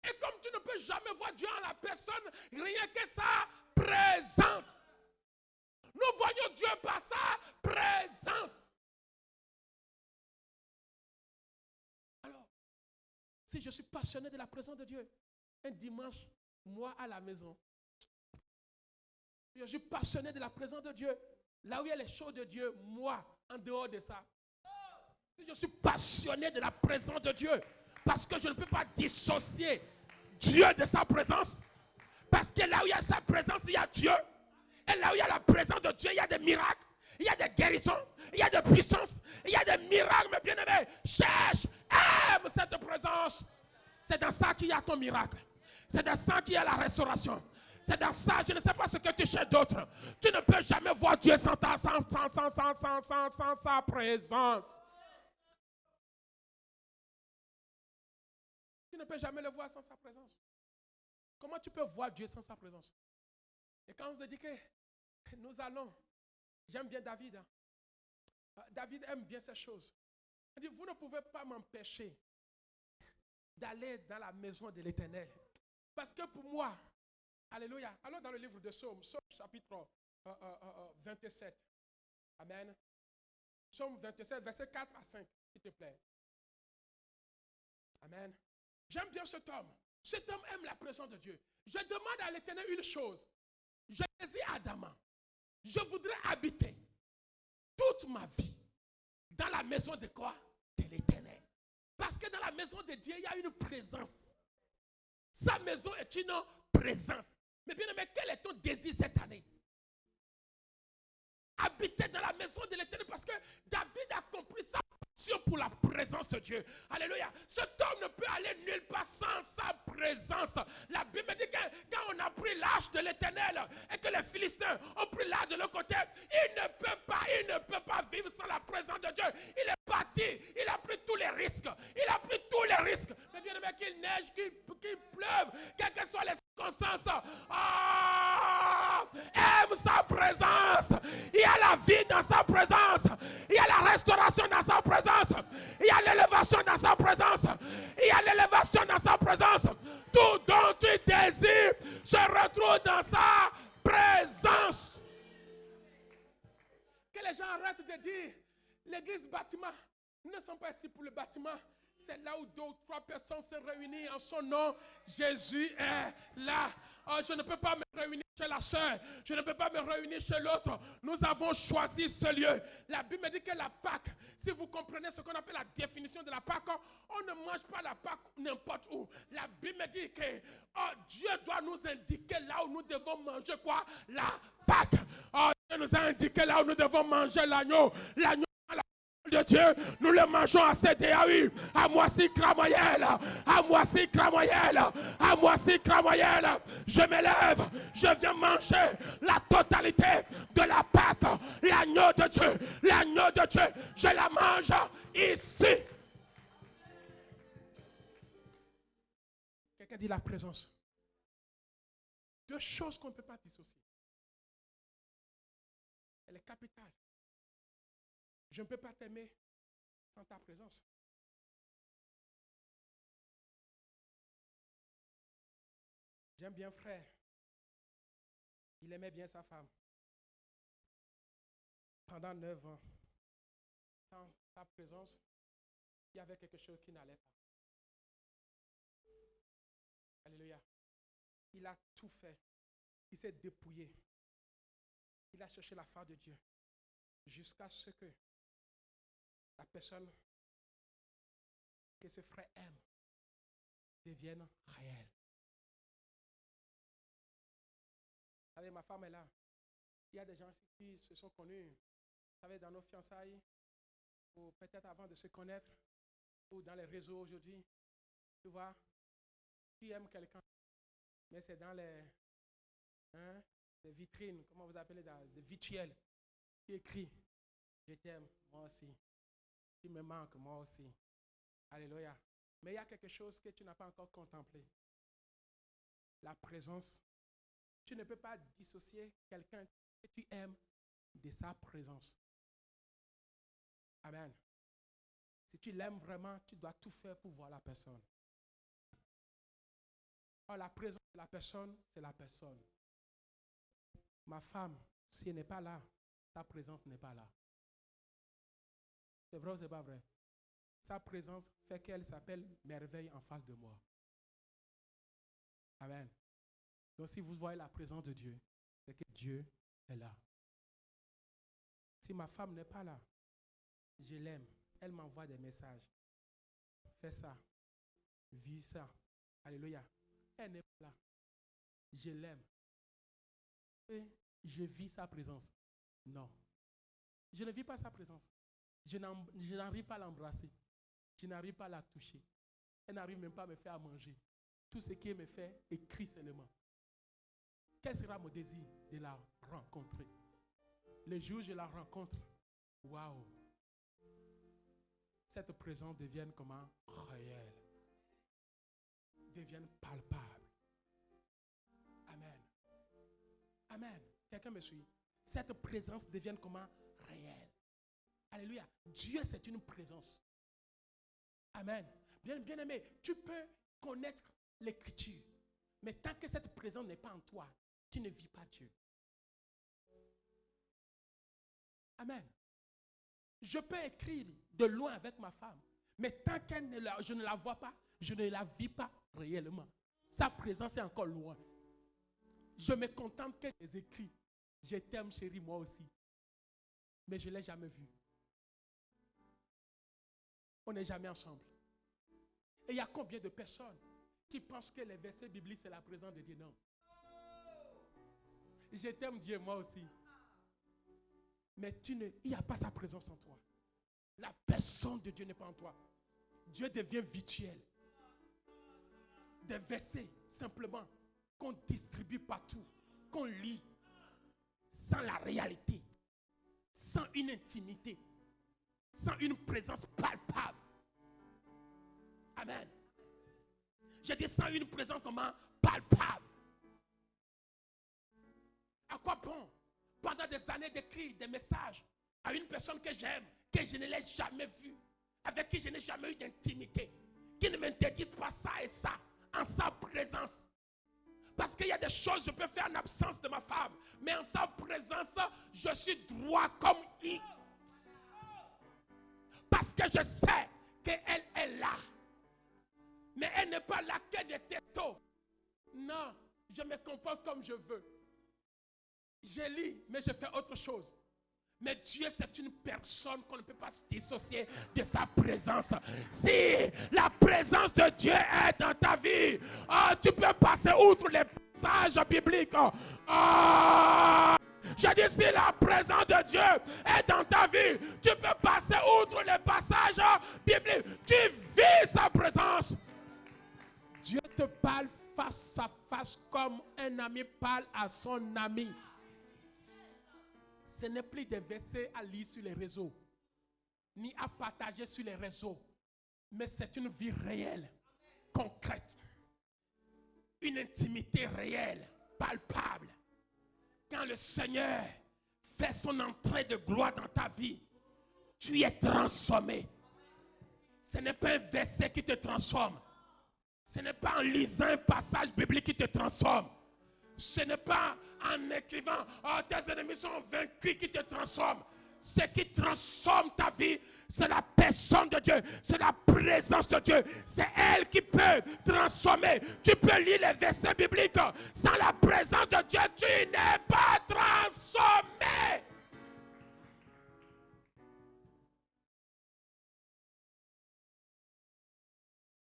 Et comme tu ne peux jamais voir Dieu en la personne, rien que sa présence. Nous voyons Dieu par sa présence. Alors, si je suis passionné de la présence de Dieu, un dimanche, moi à la maison, je suis passionné de la présence de Dieu, là où il y a les choses de Dieu, moi, en dehors de ça. Si je suis passionné de la présence de Dieu, parce que je ne peux pas dissocier Dieu de sa présence, parce que là où il y a sa présence, il y a Dieu. Et là où il y a la présence de Dieu, il y a des miracles, il y a des guérisons, il y a des puissances, il y a des miracles, mes bien-aimés. Cherche, aime cette présence. C'est dans ça qu'il y a ton miracle. C'est dans ça qu'il y a la restauration. C'est dans ça, je ne sais pas ce que tu cherches d'autre. Tu ne peux jamais voir Dieu sans sa présence. Tu ne peux jamais le voir sans sa présence. Comment tu peux voir Dieu sans sa présence? Et quand on te dit que nous allons, j'aime bien David. Hein. David aime bien ces choses. Il dit, vous ne pouvez pas m'empêcher d'aller dans la maison de l'Éternel. Parce que pour moi, alléluia, allons dans le livre de Psaume, Psaume chapitre 27. Amen. Psaume 27, verset 4 à 5, s'il te plaît. Amen. J'aime bien cet homme. Cet homme aime la présence de Dieu. Je demande à l'Éternel une chose. Je dis à Adam, je voudrais habiter toute ma vie dans la maison de quoi? De l'Éternel. Parce que dans la maison de Dieu, il y a une présence. Sa maison est une présence. Mais bien aimé, quel est ton désir cette année? Habiter dans la maison de l'Éternel, parce que David a compris sa passion pour la présence de Dieu. Alléluia. Cet homme ne peut aller nulle part sans sa présence. La Bible dit que quand on a pris l'arche de l'Éternel et que les Philistins ont pris l'arche de l'autre côté, il ne peut pas vivre sans la présence de Dieu. Il est parti, il a pris tous les risques. Mais bien aimé, qu'il neige, qu'il pleuve, quelles que soient les circonstances, aime sa présence. Il y a la vie dans sa présence. Il y a la restauration dans sa présence. Il y a l'élévation dans sa présence. Tout dont tu désires se retrouve dans sa présence. Que les gens arrêtent de dire, l'église bâtiment, nous ne sommes pas ici pour le bâtiment. C'est là où 2 ou 3 personnes se réunissent en son nom. Jésus est là. Oh, je ne peux pas me réunir chez la sœur. Je ne peux pas me réunir chez l'autre. Nous avons choisi ce lieu. La Bible me dit que la Pâque, si vous comprenez ce qu'on appelle la définition de la Pâque, on ne mange pas la Pâque n'importe où. La Bible me dit que Dieu doit nous indiquer là où nous devons manger quoi? La Pâque. Oh, Dieu nous a indiqué là où nous devons manger l'agneau. L'agneau de Dieu, nous le mangeons à CDAU, à Moissy Cramoyel, je m'élève, je viens manger la totalité de la Pâque, l'agneau de Dieu, je la mange ici. Quelqu'un dit la présence. 2 choses qu'on ne peut pas dissocier. Elle est capitale. Je ne peux pas t'aimer sans ta présence. J'aime bien frère. Il aimait bien sa femme. Pendant 9 ans. Sans sa présence, il y avait quelque chose qui n'allait pas. Alléluia. Il a tout fait. Il s'est dépouillé. Il a cherché la face de Dieu. Jusqu'à ce que la personne que ce frère aime deviennent réelles. Vous savez, ma femme est là. Il y a des gens qui se sont connus, vous savez, dans nos fiançailles, ou peut-être avant de se connaître, ou dans les réseaux aujourd'hui. Tu vois, tu aimes quelqu'un, mais c'est dans les vitrines, comment vous appelez ça, des visuels, qui écrit, je t'aime, moi aussi. Tu me manques, moi aussi. Alléluia. Mais il y a quelque chose que tu n'as pas encore contemplé. La présence. Tu ne peux pas dissocier quelqu'un que tu aimes de sa présence. Amen. Si tu l'aimes vraiment, tu dois tout faire pour voir la personne. Or, la présence de la personne, c'est la personne. Ma femme, si elle n'est pas là, sa présence n'est pas là. C'est vrai ou c'est pas vrai? Sa présence fait qu'elle s'appelle merveille en face de moi. Amen. Donc si vous voyez la présence de Dieu, c'est que Dieu est là. Si ma femme n'est pas là, je l'aime. Elle m'envoie des messages. Fais ça. Vis ça. Alléluia. Elle n'est pas là. Je l'aime. Et je vis sa présence. Non. Je ne vis pas sa présence. Je n'arrive pas à l'embrasser. Je n'arrive pas à la toucher. Elle n'arrive même pas à me faire à manger. Tout ce qu'elle me fait, écrit seulement. Quel sera mon désir de la rencontrer? Le jour où je la rencontre, waouh! Cette présence devient comment? Réelle. Devient palpable. Amen. Amen. Quelqu'un me suit? Cette présence devient comment? Réelle. Alléluia. Dieu, c'est une présence. Amen. Bien aimé, tu peux connaître l'écriture, mais tant que cette présence n'est pas en toi, tu ne vis pas Dieu. Amen. Je peux écrire de loin avec ma femme, mais tant que je ne la vois pas, je ne la vis pas réellement. Sa présence est encore loin. Je me contente que les écrits. Je t'aime, chérie, moi aussi. Mais je ne l'ai jamais vue. On n'est jamais ensemble. Et il y a combien de personnes qui pensent que les versets bibliques, c'est la présence de Dieu? Non. Je t'aime, Dieu, moi aussi. Mais il n'y a pas sa présence en toi. La personne de Dieu n'est pas en toi. Dieu devient virtuel. Des versets, simplement, qu'on distribue partout, qu'on lit, sans la réalité, sans une intimité, sans une présence palpable. Amen. Je dis sans une présence comment? Palpable. À quoi bon? Pendant des années d'écrire des messages à une personne que j'aime, que je ne l'ai jamais vue, avec qui je n'ai jamais eu d'intimité, qui ne m'interdise pas ça et ça, en sa présence. Parce qu'il y a des choses que je peux faire en absence de ma femme, mais en sa présence, je suis droit comme I. Parce que je sais qu'elle est là. Mais elle n'est pas là que des tétos. Non, je me comporte comme je veux. Je lis, mais je fais autre chose. Mais Dieu, c'est une personne qu'on ne peut pas se dissocier de sa présence. Si la présence de Dieu est dans ta vie, tu peux passer outre les passages bibliques. Je dis, si la présence de Dieu est dans ta vie, tu peux passer outre les passages bibliques. Tu vis sa présence. Dieu te parle face à face comme un ami parle à son ami. Ce n'est plus des versets à lire sur les réseaux, ni à partager sur les réseaux, mais c'est une vie réelle, concrète, une intimité réelle, palpable. Quand le Seigneur fait son entrée de gloire dans ta vie, tu es transformé. Ce n'est pas un verset qui te transforme. Ce n'est pas en lisant un passage biblique qui te transforme. Ce n'est pas en écrivant tes ennemis sont vaincus qui te transforme. Ce qui transforme ta vie, c'est la personne de Dieu, c'est la présence de Dieu. C'est elle qui peut transformer. Tu peux lire les versets bibliques. Sans la présence de Dieu, tu n'es pas transformé.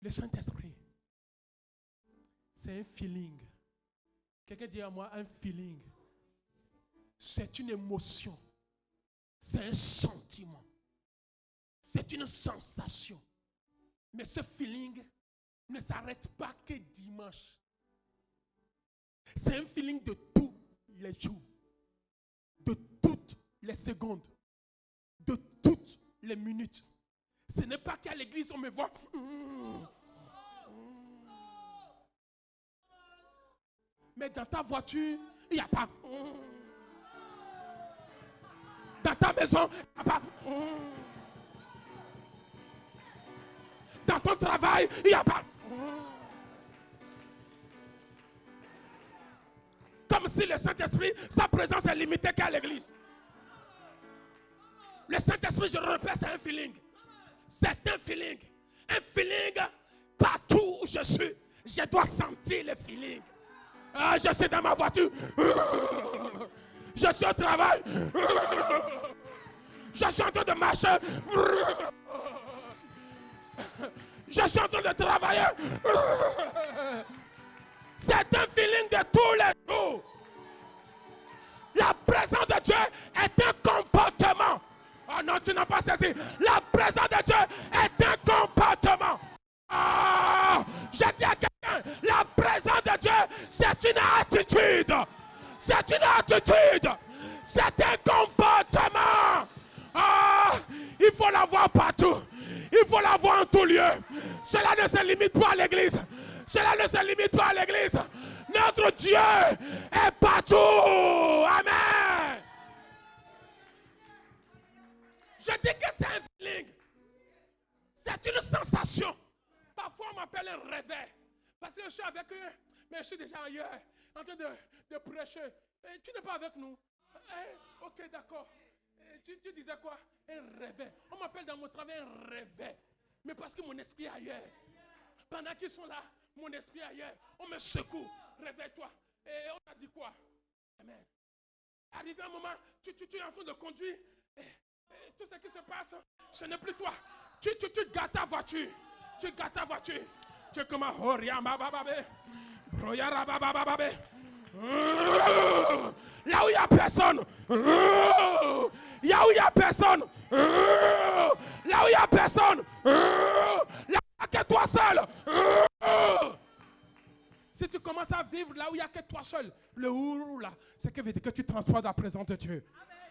Le Saint-Esprit C'est un feeling. Quelqu'un dit à moi un feeling. C'est une émotion. C'est un sentiment. C'est une sensation. Mais ce feeling ne s'arrête pas que dimanche. C'est un feeling de tous les jours, de toutes les secondes, de toutes les minutes. Ce n'est pas qu'à l'église on me voit. Mais dans ta voiture, il n'y a pas. Dans ta maison, il n'y a pas. Dans ton travail, il n'y a pas. Comme si le Saint-Esprit, sa présence est limitée qu'à l'église. Le Saint-Esprit, je le répète, c'est un feeling. C'est un feeling. Un feeling, partout où je suis, je dois sentir le feeling. Ah, je suis dans ma voiture. Je suis au travail. Je suis en train de marcher. Je suis en train de travailler. C'est un feeling de tous les jours. La présence de Dieu est un comportement. Oh non, tu n'as pas saisi. La présence de Dieu est un comportement. Oh, je dis à quelqu'un, la présence de Dieu, c'est une attitude. C'est une attitude. C'est un comportement. Oh, il faut la voir partout. Il faut la voir en tout lieu. Cela ne se limite pas à l'église. Cela ne se limite pas à l'église. Notre Dieu est partout. Amen. Je dis que c'est un feeling. C'est une sensation. Parfois on m'appelle un réveil. Parce que je suis avec eux. Mais je suis déjà ailleurs. En train de prêcher. Et tu n'es pas avec nous. Ok, d'accord. Tu disais quoi? Un réveil. On m'appelle dans mon travail un réveil. Mais parce que mon esprit est ailleurs. Pendant qu'ils sont là, mon esprit est ailleurs. On me secoue. Réveille-toi. Et on a dit quoi? Amen. Arrivé un moment, tu es en train de conduire. Et tout ce qui se passe, ce n'est plus toi. Tu gâtes ta voiture. Tu gâtes ta voiture. Tu es comme un horiamabababe. Broyarababababe. Là où il n'y a personne. Là où il n'y a personne. Là où il n'y a personne. Là où il n'y a que toi seul. Si tu commences à vivre là où il n'y a que toi seul, le ourou là, c'est que veut dire que tu transportes la présence de Dieu.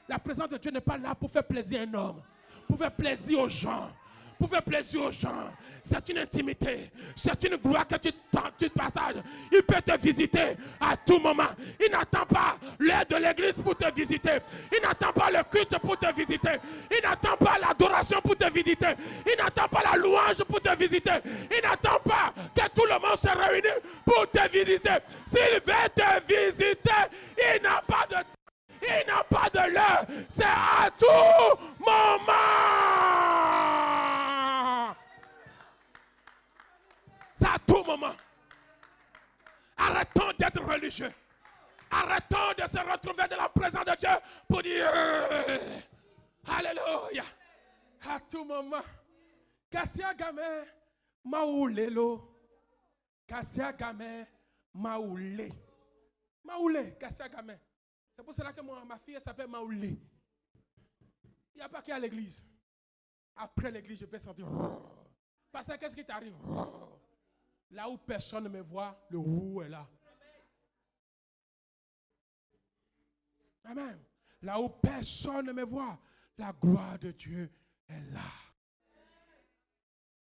La présence de Dieu n'est pas là pour faire plaisir à un homme, pour faire plaisir aux gens. Pour faire plaisir aux gens. C'est une intimité. C'est une gloire que tu partages. Il peut te visiter à tout moment. Il n'attend pas l'heure de l'église pour te visiter. Il n'attend pas le culte pour te visiter. Il n'attend pas l'adoration pour te visiter. Il n'attend pas la louange pour te visiter. Il n'attend pas que tout le monde se réunisse pour te visiter. S'il veut te visiter, il n'a pas de temps. Il n'a pas de l'heure. C'est à tout moment. C'est à tout moment. Arrêtons d'être religieux. Arrêtons de se retrouver dans la présence de Dieu pour dire Alléluia. À tout moment. Kassia game maoulelo. Kassia game maoulé. Maoulé, kassia game. C'est pour cela que ma fille s'appelle Maoulé. Il n'y a pas qu'à l'église. Après l'église, je vais sentir. Parce que qu'est-ce qui t'arrive? Là où personne ne me voit, le roux est là. Amen. Là où personne ne me voit, la gloire de Dieu est là.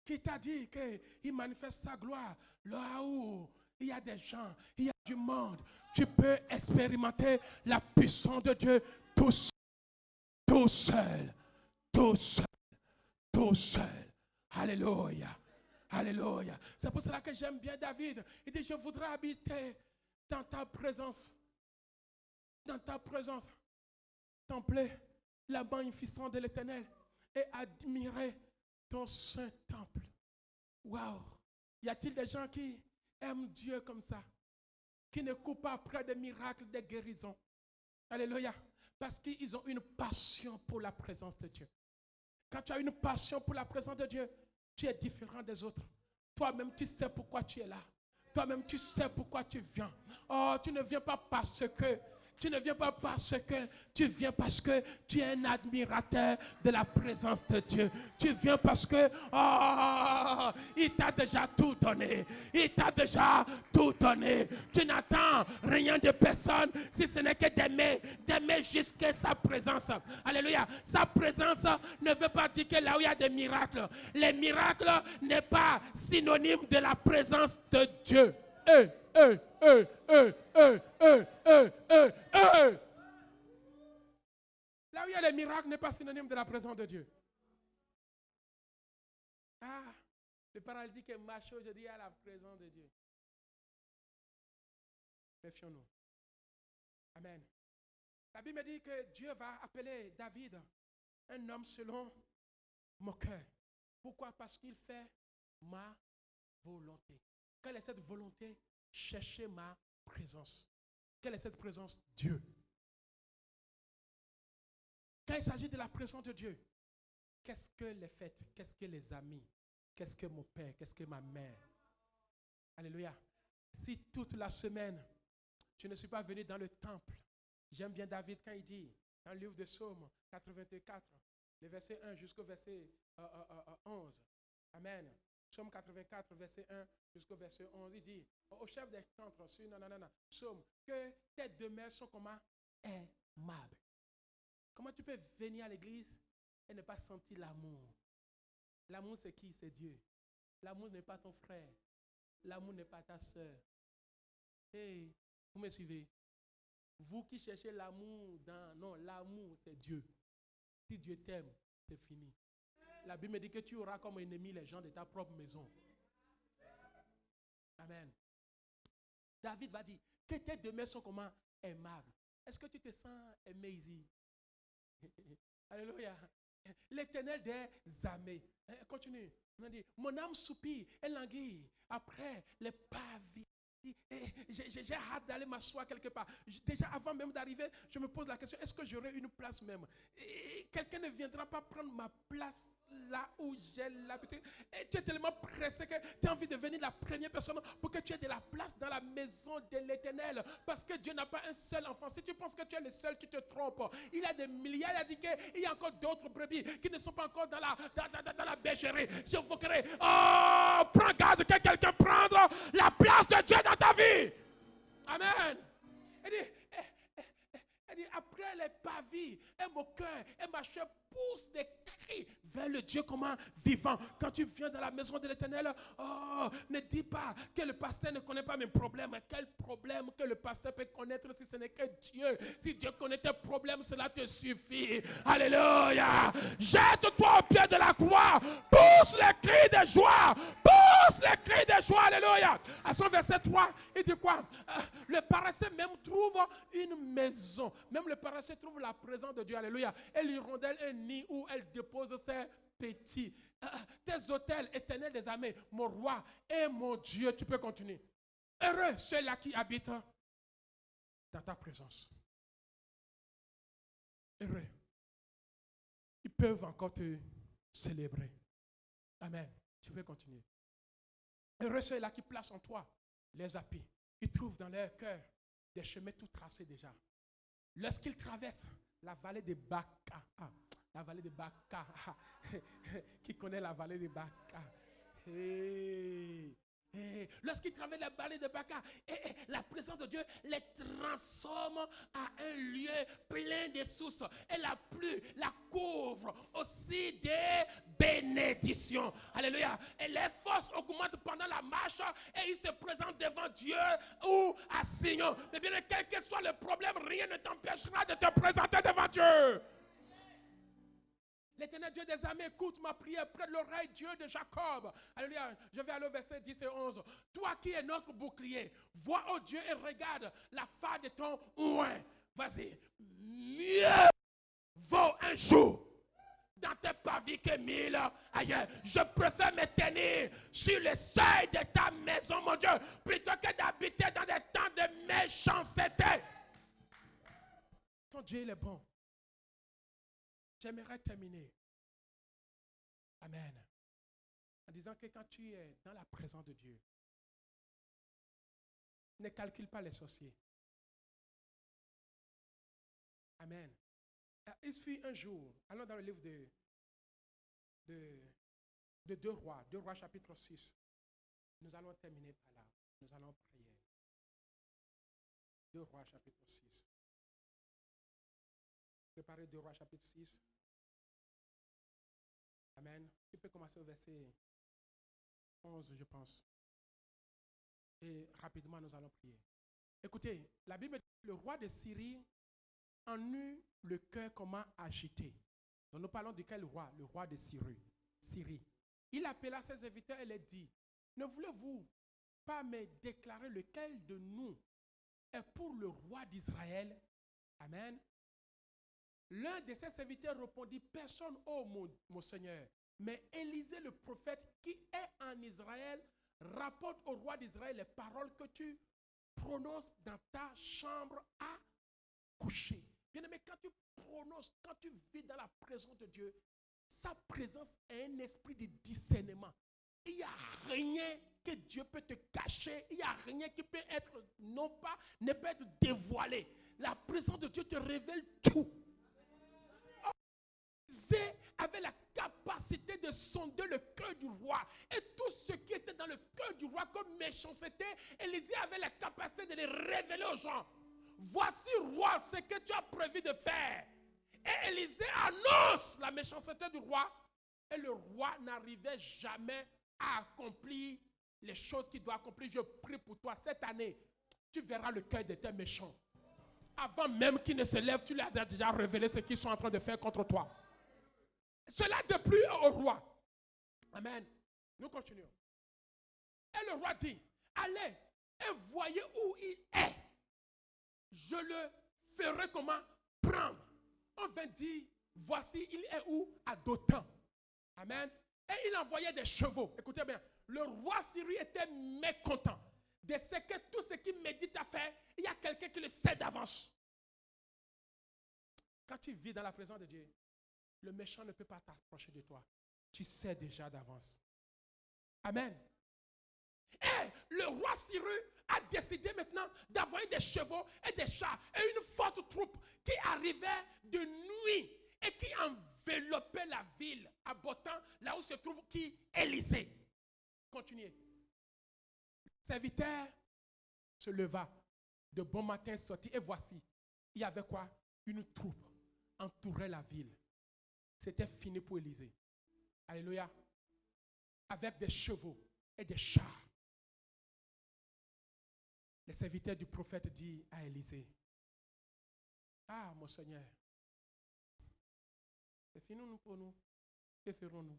Qui t'a dit qu'il manifeste sa gloire là où il y a des gens, il y a du monde. Tu peux expérimenter la puissance de Dieu tout seul. Tout seul. Tout seul. Tout seul. Alléluia. Alléluia. C'est pour cela que j'aime bien David. Il dit, je voudrais habiter dans ta présence. Dans ta présence. Contempler la magnificence de l'Éternel et admirer ton saint temple. Waouh. Y a-t-il des gens qui aiment Dieu comme ça? Qui ne courent pas après des miracles, des guérisons? Alléluia. Parce qu'ils ont une passion pour la présence de Dieu. Quand tu as une passion pour la présence de Dieu, tu es différent des autres. Toi-même, tu sais pourquoi tu es là. Toi-même, tu sais pourquoi tu viens. Oh, tu ne viens pas parce que tu ne viens pas parce que tu viens parce que tu es un admirateur de la présence de Dieu. Tu viens parce que il t'a déjà tout donné. Il t'a déjà tout donné. Tu n'attends rien de personne si ce n'est que d'aimer jusqu'à sa présence. Alléluia. Sa présence ne veut pas dire que là où il y a des miracles. Les miracles n'est pas synonyme de la présence de Dieu. Là où il y a les miracles n'est pas synonyme de la présence de Dieu. Ah, le paralytique est macho, je dis à la présence de Dieu. Méfions-nous. Amen. La Bible me dit que Dieu va appeler David un homme selon mon cœur. Pourquoi? Parce qu'il fait ma volonté. Quelle est cette volonté? Chercher ma présence. Quelle est cette présence? Dieu. Quand il s'agit de la présence de Dieu, qu'est-ce que les fêtes? Qu'est-ce que les amis? Qu'est-ce que mon père? Qu'est-ce que ma mère? Alléluia. Si toute la semaine, je ne suis pas venu dans le temple, j'aime bien David quand il dit, dans le livre de Psaume 84, le verset 1 jusqu'au verset 11. Amen. Psaume 84, verset 1 jusqu'au verset 11, il dit, au chef des chantres, Psaume, que tes demeures sont comment? Aimables. Comment tu peux venir à l'église et ne pas sentir l'amour? L'amour, c'est qui? C'est Dieu. L'amour n'est pas ton frère. L'amour n'est pas ta soeur. Hey, vous me suivez? Vous qui cherchez l'amour non, l'amour, c'est Dieu. Si Dieu t'aime, c'est fini. La Bible me dit que tu auras comme ennemi les gens de ta propre maison. Amen. David va dire que tes demeures sont comment? Aimables. Est-ce que tu te sens aimé ici? Alléluia. L'Éternel des armées. Continue. On dit, mon âme soupire et languit après les pavis. J'ai hâte d'aller m'asseoir quelque part. Déjà, avant même d'arriver, je me pose la question, est-ce que j'aurai une place même? Quelqu'un ne viendra pas prendre ma place là où j'ai l'habitude. Et tu es tellement pressé que tu as envie de venir la première personne pour que tu aies de la place dans la maison de l'Éternel. Parce que Dieu n'a pas un seul enfant. Si tu penses que tu es le seul, tu te trompes. Il a des milliards. Il a dit qu'il y a encore d'autres brebis qui ne sont pas encore dans la bergerie. Je vous dirai, prends garde que quelqu'un prenne la place de Dieu dans ta vie. Amen. Elle dit, après les pavis, et mon cœur et ma chair poussent des cris vers le Dieu comment vivant. Quand tu viens dans la maison de l'Éternel, ne dis pas que le pasteur ne connaît pas mes problèmes. Quel problème que le pasteur peut connaître si ce n'est que Dieu? Si Dieu connaît tes problèmes, cela te suffit. Alléluia. Jette-toi au pied de la croix. Pousse les cris de joie. Pousse les cris de joie. Alléluia. À son verset 3, il dit quoi? Le paresseux même trouve une maison. Même le paresseux trouve la présence de Dieu. Alléluia. Et l'hirondelle un nid où elle dépose ses petits. Tes autels éternels des armées, mon roi et mon Dieu. Tu peux continuer. Heureux ceux-là qui habitent dans ta présence. Heureux. Ils peuvent encore te célébrer. Amen. Tu peux continuer. Heureux ceux-là qui placent en toi les appuis. Ils trouvent dans leur cœur des chemins tout tracés déjà. Lorsqu'ils traversent la vallée de Baca, la vallée de Baca, qui connaît la vallée de Baca? Lorsqu'ils traversent la vallée de Baca, la présence de Dieu les transforme à un lieu plein de sources. Et la pluie la couvre aussi des bénédictions. Alléluia. Et les forces augmentent pendant la marche et ils se présentent devant Dieu ou à Sion. Mais bien, quel que soit le problème, rien ne t'empêchera de te présenter devant Dieu. L'Éternel Dieu des armées, écoute ma prière, près de l'oreille, Dieu de Jacob. Alléluia. Je vais aller au verset 10 et 11. Toi qui es notre bouclier, vois, oh Dieu, et regarde la fin de ton oin. Vas-y. Mieux vaut un jour dans tes pavis que 1000 ailleurs. Je préfère me tenir sur le seuil de ta maison, mon Dieu, plutôt que d'habiter dans des temps de méchanceté. Ton Dieu, il est bon. J'aimerais terminer. Amen. En disant que quand tu es dans la présence de Dieu, ne calcule pas les sorciers. Amen. Il suffit un jour, allons dans le livre de 2 Rois, 2 Rois chapitre 6. Nous allons terminer par là. Nous allons prier. 2 Rois chapitre 6. Préparez 2 Rois chapitre 6. Amen. Tu peux commencer au verset 11, je pense. Et rapidement, nous allons prier. Écoutez, la Bible dit que le roi de Syrie en eut le cœur comment agité. Donc nous parlons de quel roi? Le roi de Syrie. Il appela ses serviteurs et leur dit, ne voulez-vous pas me déclarer lequel de nous est pour le roi d'Israël? Amen. L'un de ses serviteurs répondit, personne, ô mon Seigneur, mais Élisée le prophète qui est en Israël rapporte au roi d'Israël les paroles que tu prononces dans ta chambre à coucher. Bien-aimé, quand tu prononces, quand tu vis dans la présence de Dieu, sa présence est un esprit de discernement. Il n'y a rien que Dieu peut te cacher. Il n'y a rien qui peut être, ne peut être dévoilé. La présence de Dieu te révèle tout. Élisée avait la capacité de sonder le cœur du roi. Et tout ce qui était dans le cœur du roi comme méchanceté, Élisée avait la capacité de les révéler aux gens. Voici, roi, ce que tu as prévu de faire. Et Élisée annonce la méchanceté du roi. Et le roi n'arrivait jamais à accomplir les choses qu'il doit accomplir. Je prie pour toi cette année. Tu verras le cœur de tes méchants. Avant même qu'ils ne se lèvent, tu leur as déjà révélé ce qu'ils sont en train de faire contre toi. Cela déplut au roi. Amen. Nous continuons. Et le roi dit, allez et voyez où il est. Je le ferai comment? Prendre. On vint dire, voici, il est où? À Dothan. Amen. Et il envoyait des chevaux. Écoutez bien, le roi Syrie était mécontent de ce que tout ce qu'il médite à faire, il y a quelqu'un qui le sait d'avance. Quand tu vis dans la présence de Dieu, le méchant ne peut pas t'approcher de toi. Tu sais déjà d'avance. Amen. Et le roi Syrie a décidé maintenant d'envoyer des chevaux et des chars et une forte troupe qui arrivait de nuit et qui enveloppait la ville à Dothan, là où se trouve qui? Élisée. Continuez. Le serviteur se leva, de bon matin sortit et voici, il y avait quoi? Une troupe entourait la ville. C'était fini pour Élisée. Alléluia. Avec des chevaux et des chars. Le serviteur du prophète dit à Élisée, ah mon Seigneur, c'est fini pour nous. Que ferons-nous?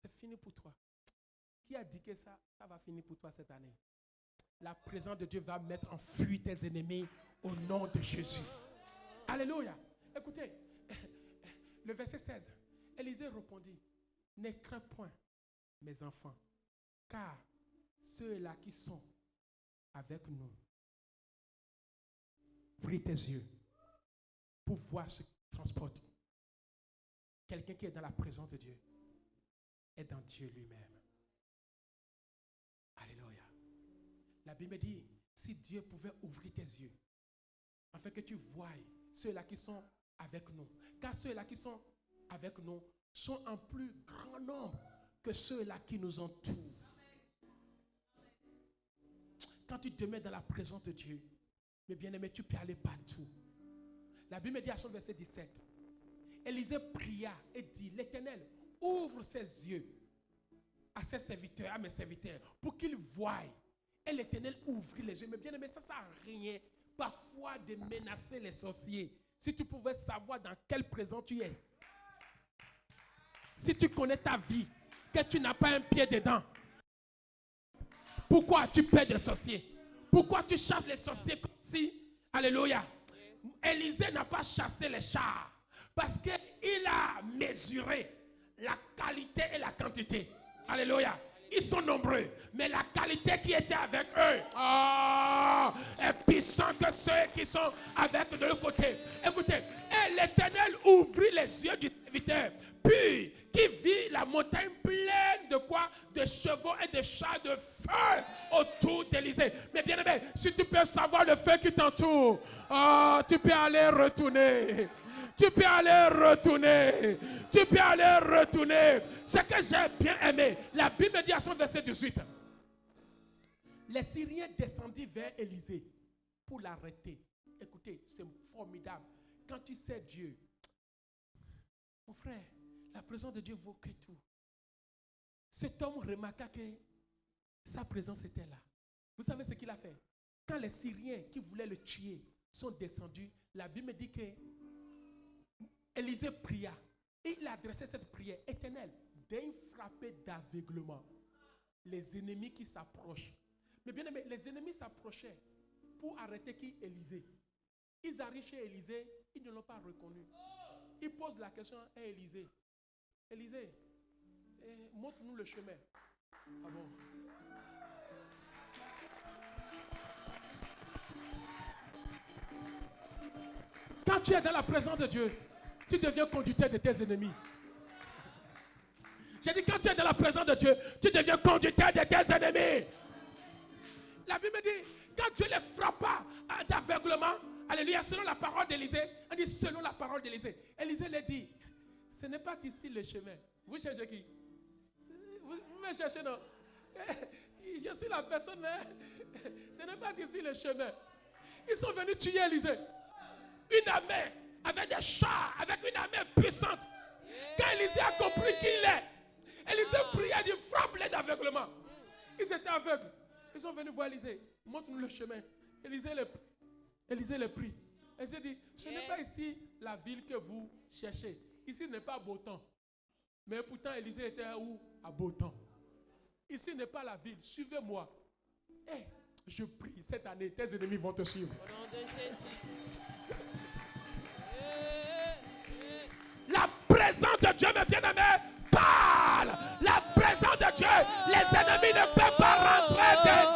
C'est fini pour toi. Qui a dit que ça va finir pour toi cette année? La présence de Dieu va mettre en fuite tes ennemis au nom de Jésus. Alléluia. Écoutez, le verset 16. Élisée répondit, ne crains point, mes enfants, car ceux-là qui sont avec nous, ouvre tes yeux pour voir ce qui transporte. Quelqu'un qui est dans la présence de Dieu est dans Dieu lui-même. Alléluia. La Bible dit, si Dieu pouvait ouvrir tes yeux, afin que tu voies ceux-là qui sont avec nous. Car ceux-là qui sont avec nous sont en plus grand nombre que ceux-là qui nous entourent. Quand tu demeures dans la présence de Dieu, mes bien-aimés, tu peux aller partout. La Bible dit à son verset 17, Élisée pria et dit, l'Éternel, ouvre ses yeux à ses serviteurs, à mes serviteurs, pour qu'ils voient. Et l'Éternel ouvrit les yeux. Mais bien-aimés, ça ne sert à rien parfois de menacer les sorciers. Si tu pouvais savoir dans quelle présence tu es. Si tu connais ta vie, que tu n'as pas un pied dedans. Pourquoi tu paies des sorciers? Pourquoi tu chasses les sorciers comme si? Alléluia. Élisée n'a pas chassé les chars. Parce qu'il a mesuré la qualité et la quantité. Alléluia. Ils sont nombreux, mais la qualité qui était avec eux est puissante que ceux qui sont avec de l'autre côté. Écoutez, et l'Éternel ouvrit les yeux du serviteur, puis qui vit la montagne pleine de quoi? De chevaux et de chars de feu autour d'Élisée. Mais bien aimé, veux savoir le feu qui t'entoure, oh, tu peux aller retourner. Tu peux aller retourner. Tu peux aller retourner. Ce que j'ai bien aimé, la Bible me dit à son verset 18. Les Syriens descendaient vers Élisée pour l'arrêter. Écoutez, c'est formidable. Quand tu sais Dieu, mon frère, la présence de Dieu vaut que tout. Cet homme remarqua que sa présence était là. Vous savez ce qu'il a fait? Quand les Syriens qui voulaient le tuer sont descendus, la Bible me dit que Élisée pria et il a adressé cette prière éternelle d'un frappé d'aveuglement. Les ennemis qui s'approchent. Mais bien aimé, les ennemis s'approchaient pour arrêter qui? Élisée. Ils arrivent chez Élisée, ils ne l'ont pas reconnu. Ils posent la question à Élisée. Élisée, montre-nous le chemin. Ah bon? Quand tu es dans la présence de Dieu, tu deviens conducteur de tes ennemis. J'ai dit, quand tu es dans la présence de Dieu, tu deviens conducteur de tes ennemis. La Bible dit, quand Dieu les frappa d'aveuglement, alléluia, selon la parole d'Élisée, on dit selon la parole d'Élisée. Élisée lui dit, ce n'est pas ici le chemin. Vous cherchez qui? Vous me cherchez, non? Je suis la personne, hein? Ce n'est pas ici le chemin. Ils sont venus tuer Élisée. Une armée, avec des chars, avec une armée puissante. Quand Élisée a compris qui il est, Élisée pria, dit frappe-les d'aveuglement. Ils étaient aveugles. Ils sont venus voir Élisée. Montre-nous le chemin. Élisée le prie. Élisée dit, ce n'est pas ici la ville que vous cherchez. Ici n'est pas beau temps. Mais pourtant Élisée était où? À beau temps. Ici n'est pas la ville. Suivez-moi. Et je prie, cette année, tes ennemis vont te suivre. Au nom de Jésus. La présence de Dieu, mes bien-aimés, parle. La présence de Dieu, les ennemis ne peuvent pas rentrer dedans.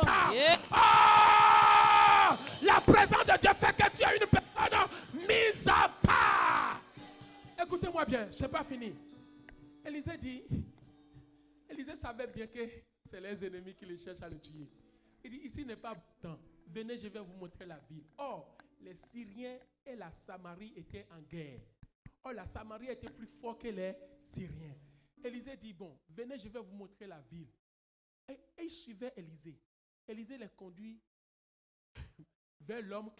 Oh, la présence de Dieu fait que tu as une personne mise à part. Écoutez-moi bien, ce n'est pas fini. Élisée dit, Élisée savait bien que c'est les ennemis qui le cherchent à le tuer. Il dit, ici n'est pas temps. Venez, je vais vous montrer la ville. Or, les Syriens et la Samarie étaient en guerre. Or, la Samarie était plus fort que les Syriens. Élisée dit, bon, venez, je vais vous montrer la ville. Et ils suivaient Élisée. Élisée les conduit vers l'homme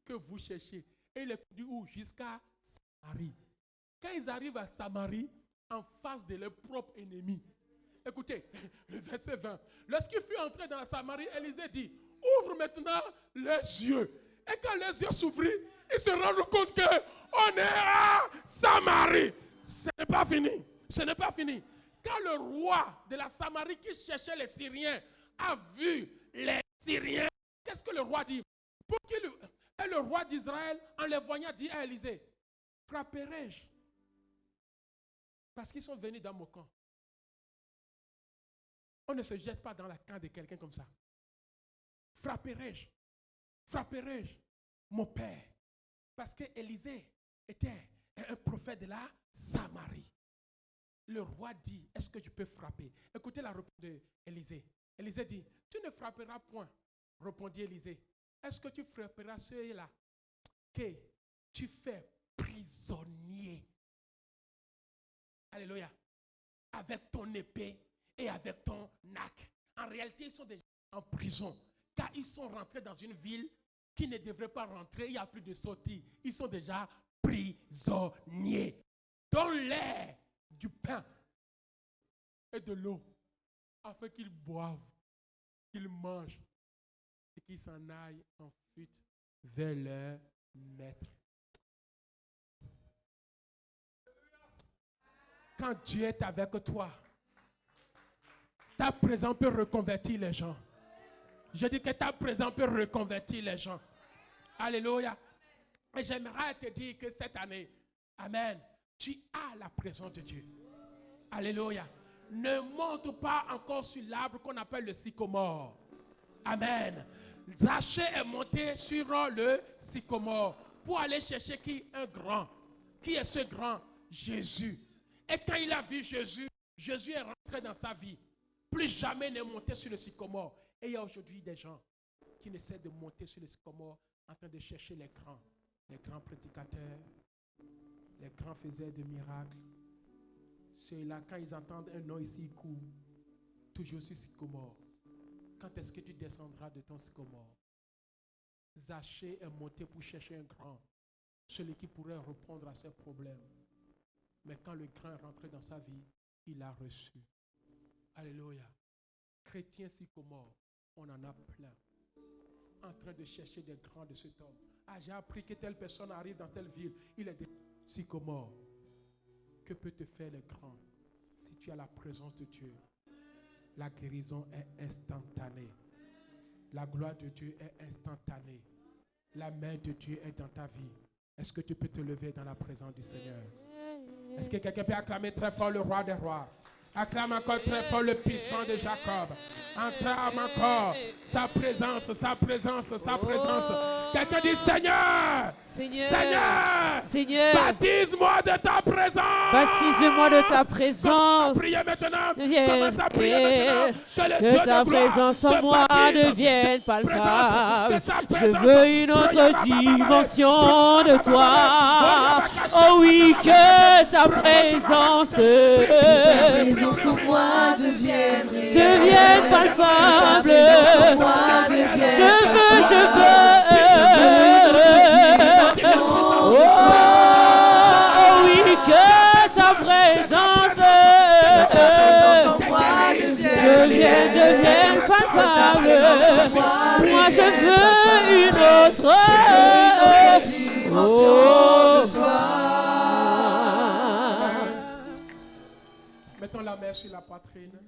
que vous cherchez. Et il les conduit où? Jusqu'à Samarie. Quand ils arrivent à Samarie, en face de leurs propres ennemis. Écoutez, le verset 20. Lorsqu'il fut entré dans la Samarie, Élisée dit, ouvre maintenant les yeux. Et quand les yeux s'ouvrirent, ils se rendent compte qu'on est à Samarie. Ce n'est pas fini. Ce n'est pas fini. Quand le roi de la Samarie qui cherchait les Syriens a vu les Syriens, qu'est-ce que le roi dit? Et le roi d'Israël, en les voyant, dit à Élisée, frapperai-je? Parce qu'ils sont venus dans mon camp. On ne se jette pas dans la camp de quelqu'un comme ça. Frapperai-je? Frapperai-je mon père? Parce que Élisée était un prophète de la Samarie. Le roi dit, est-ce que je peux frapper? Écoutez la réponse d'Élisée. Élisée dit, tu ne frapperas point. Répondit Élisée. Est-ce que tu frapperas ceux-là que tu fais prisonnier? Alléluia. Avec ton épée et avec ton arc. En réalité, ils sont déjà en prison. Car ils sont rentrés dans une ville qui ne devrait pas rentrer. Il n'y a plus de sortie. Ils sont déjà prisonniers. Donne-leur du pain et de l'eau afin qu'ils boivent, qu'ils mangent et qu'ils s'en aillent en fuite vers leur maître. Quand Dieu est avec toi, ta présence peut reconvertir les gens. Je dis que ta présence peut reconvertir les gens. Alléluia. Et j'aimerais te dire que cette année, amen, tu as la présence de Dieu. Alléluia. Ne monte pas encore sur l'arbre qu'on appelle le sycomore. Amen. Zachée est monté sur le sycomore pour aller chercher qui? Un grand. Qui est ce grand? Jésus. Et quand il a vu Jésus, Jésus est rentré dans sa vie. Plus jamais n'est monté sur le sycomore. Et il y a aujourd'hui des gens qui essaient de monter sur les sycomores en train de chercher les grands prédicateurs, les grands faiseurs de miracles. Ceux-là, quand ils entendent un nom ici, ils courent. Toujours sur sycomore. Quand est-ce que tu descendras de ton sycomore? Zachée est monté pour chercher un grand, celui qui pourrait répondre à ses problèmes. Mais quand le grand est rentré dans sa vie, il a reçu. Alléluia. Chrétiens sycomore, on en a plein. En train de chercher des grands de cet homme. Ah, j'ai appris que telle personne arrive dans telle ville. Il est des sycomore. Que peut te faire le grand si tu as la présence de Dieu? La guérison est instantanée. La gloire de Dieu est instantanée. La main de Dieu est dans ta vie. Est-ce que tu peux te lever dans la présence du Seigneur? Est-ce que quelqu'un peut acclamer très fort le roi des rois? Acclame encore très fort le puissant de Jacob. Acclame encore sa présence, sa présence, sa présence. Quelqu'un dit Seigneur, Seigneur, Seigneur, baptise-moi de ta présence. Baptise-moi de ta présence. Priez maintenant. Commence à prier maintenant. Que ta présence en moi devienne palpable. Je veux une autre dimension de toi. Oh oui, que ta présence en moi devienne palpable. Je veux. Oh oui, que ta présence devienne palpable. Moi je veux une autre dimension de toi. Mettons la main sur la poitrine.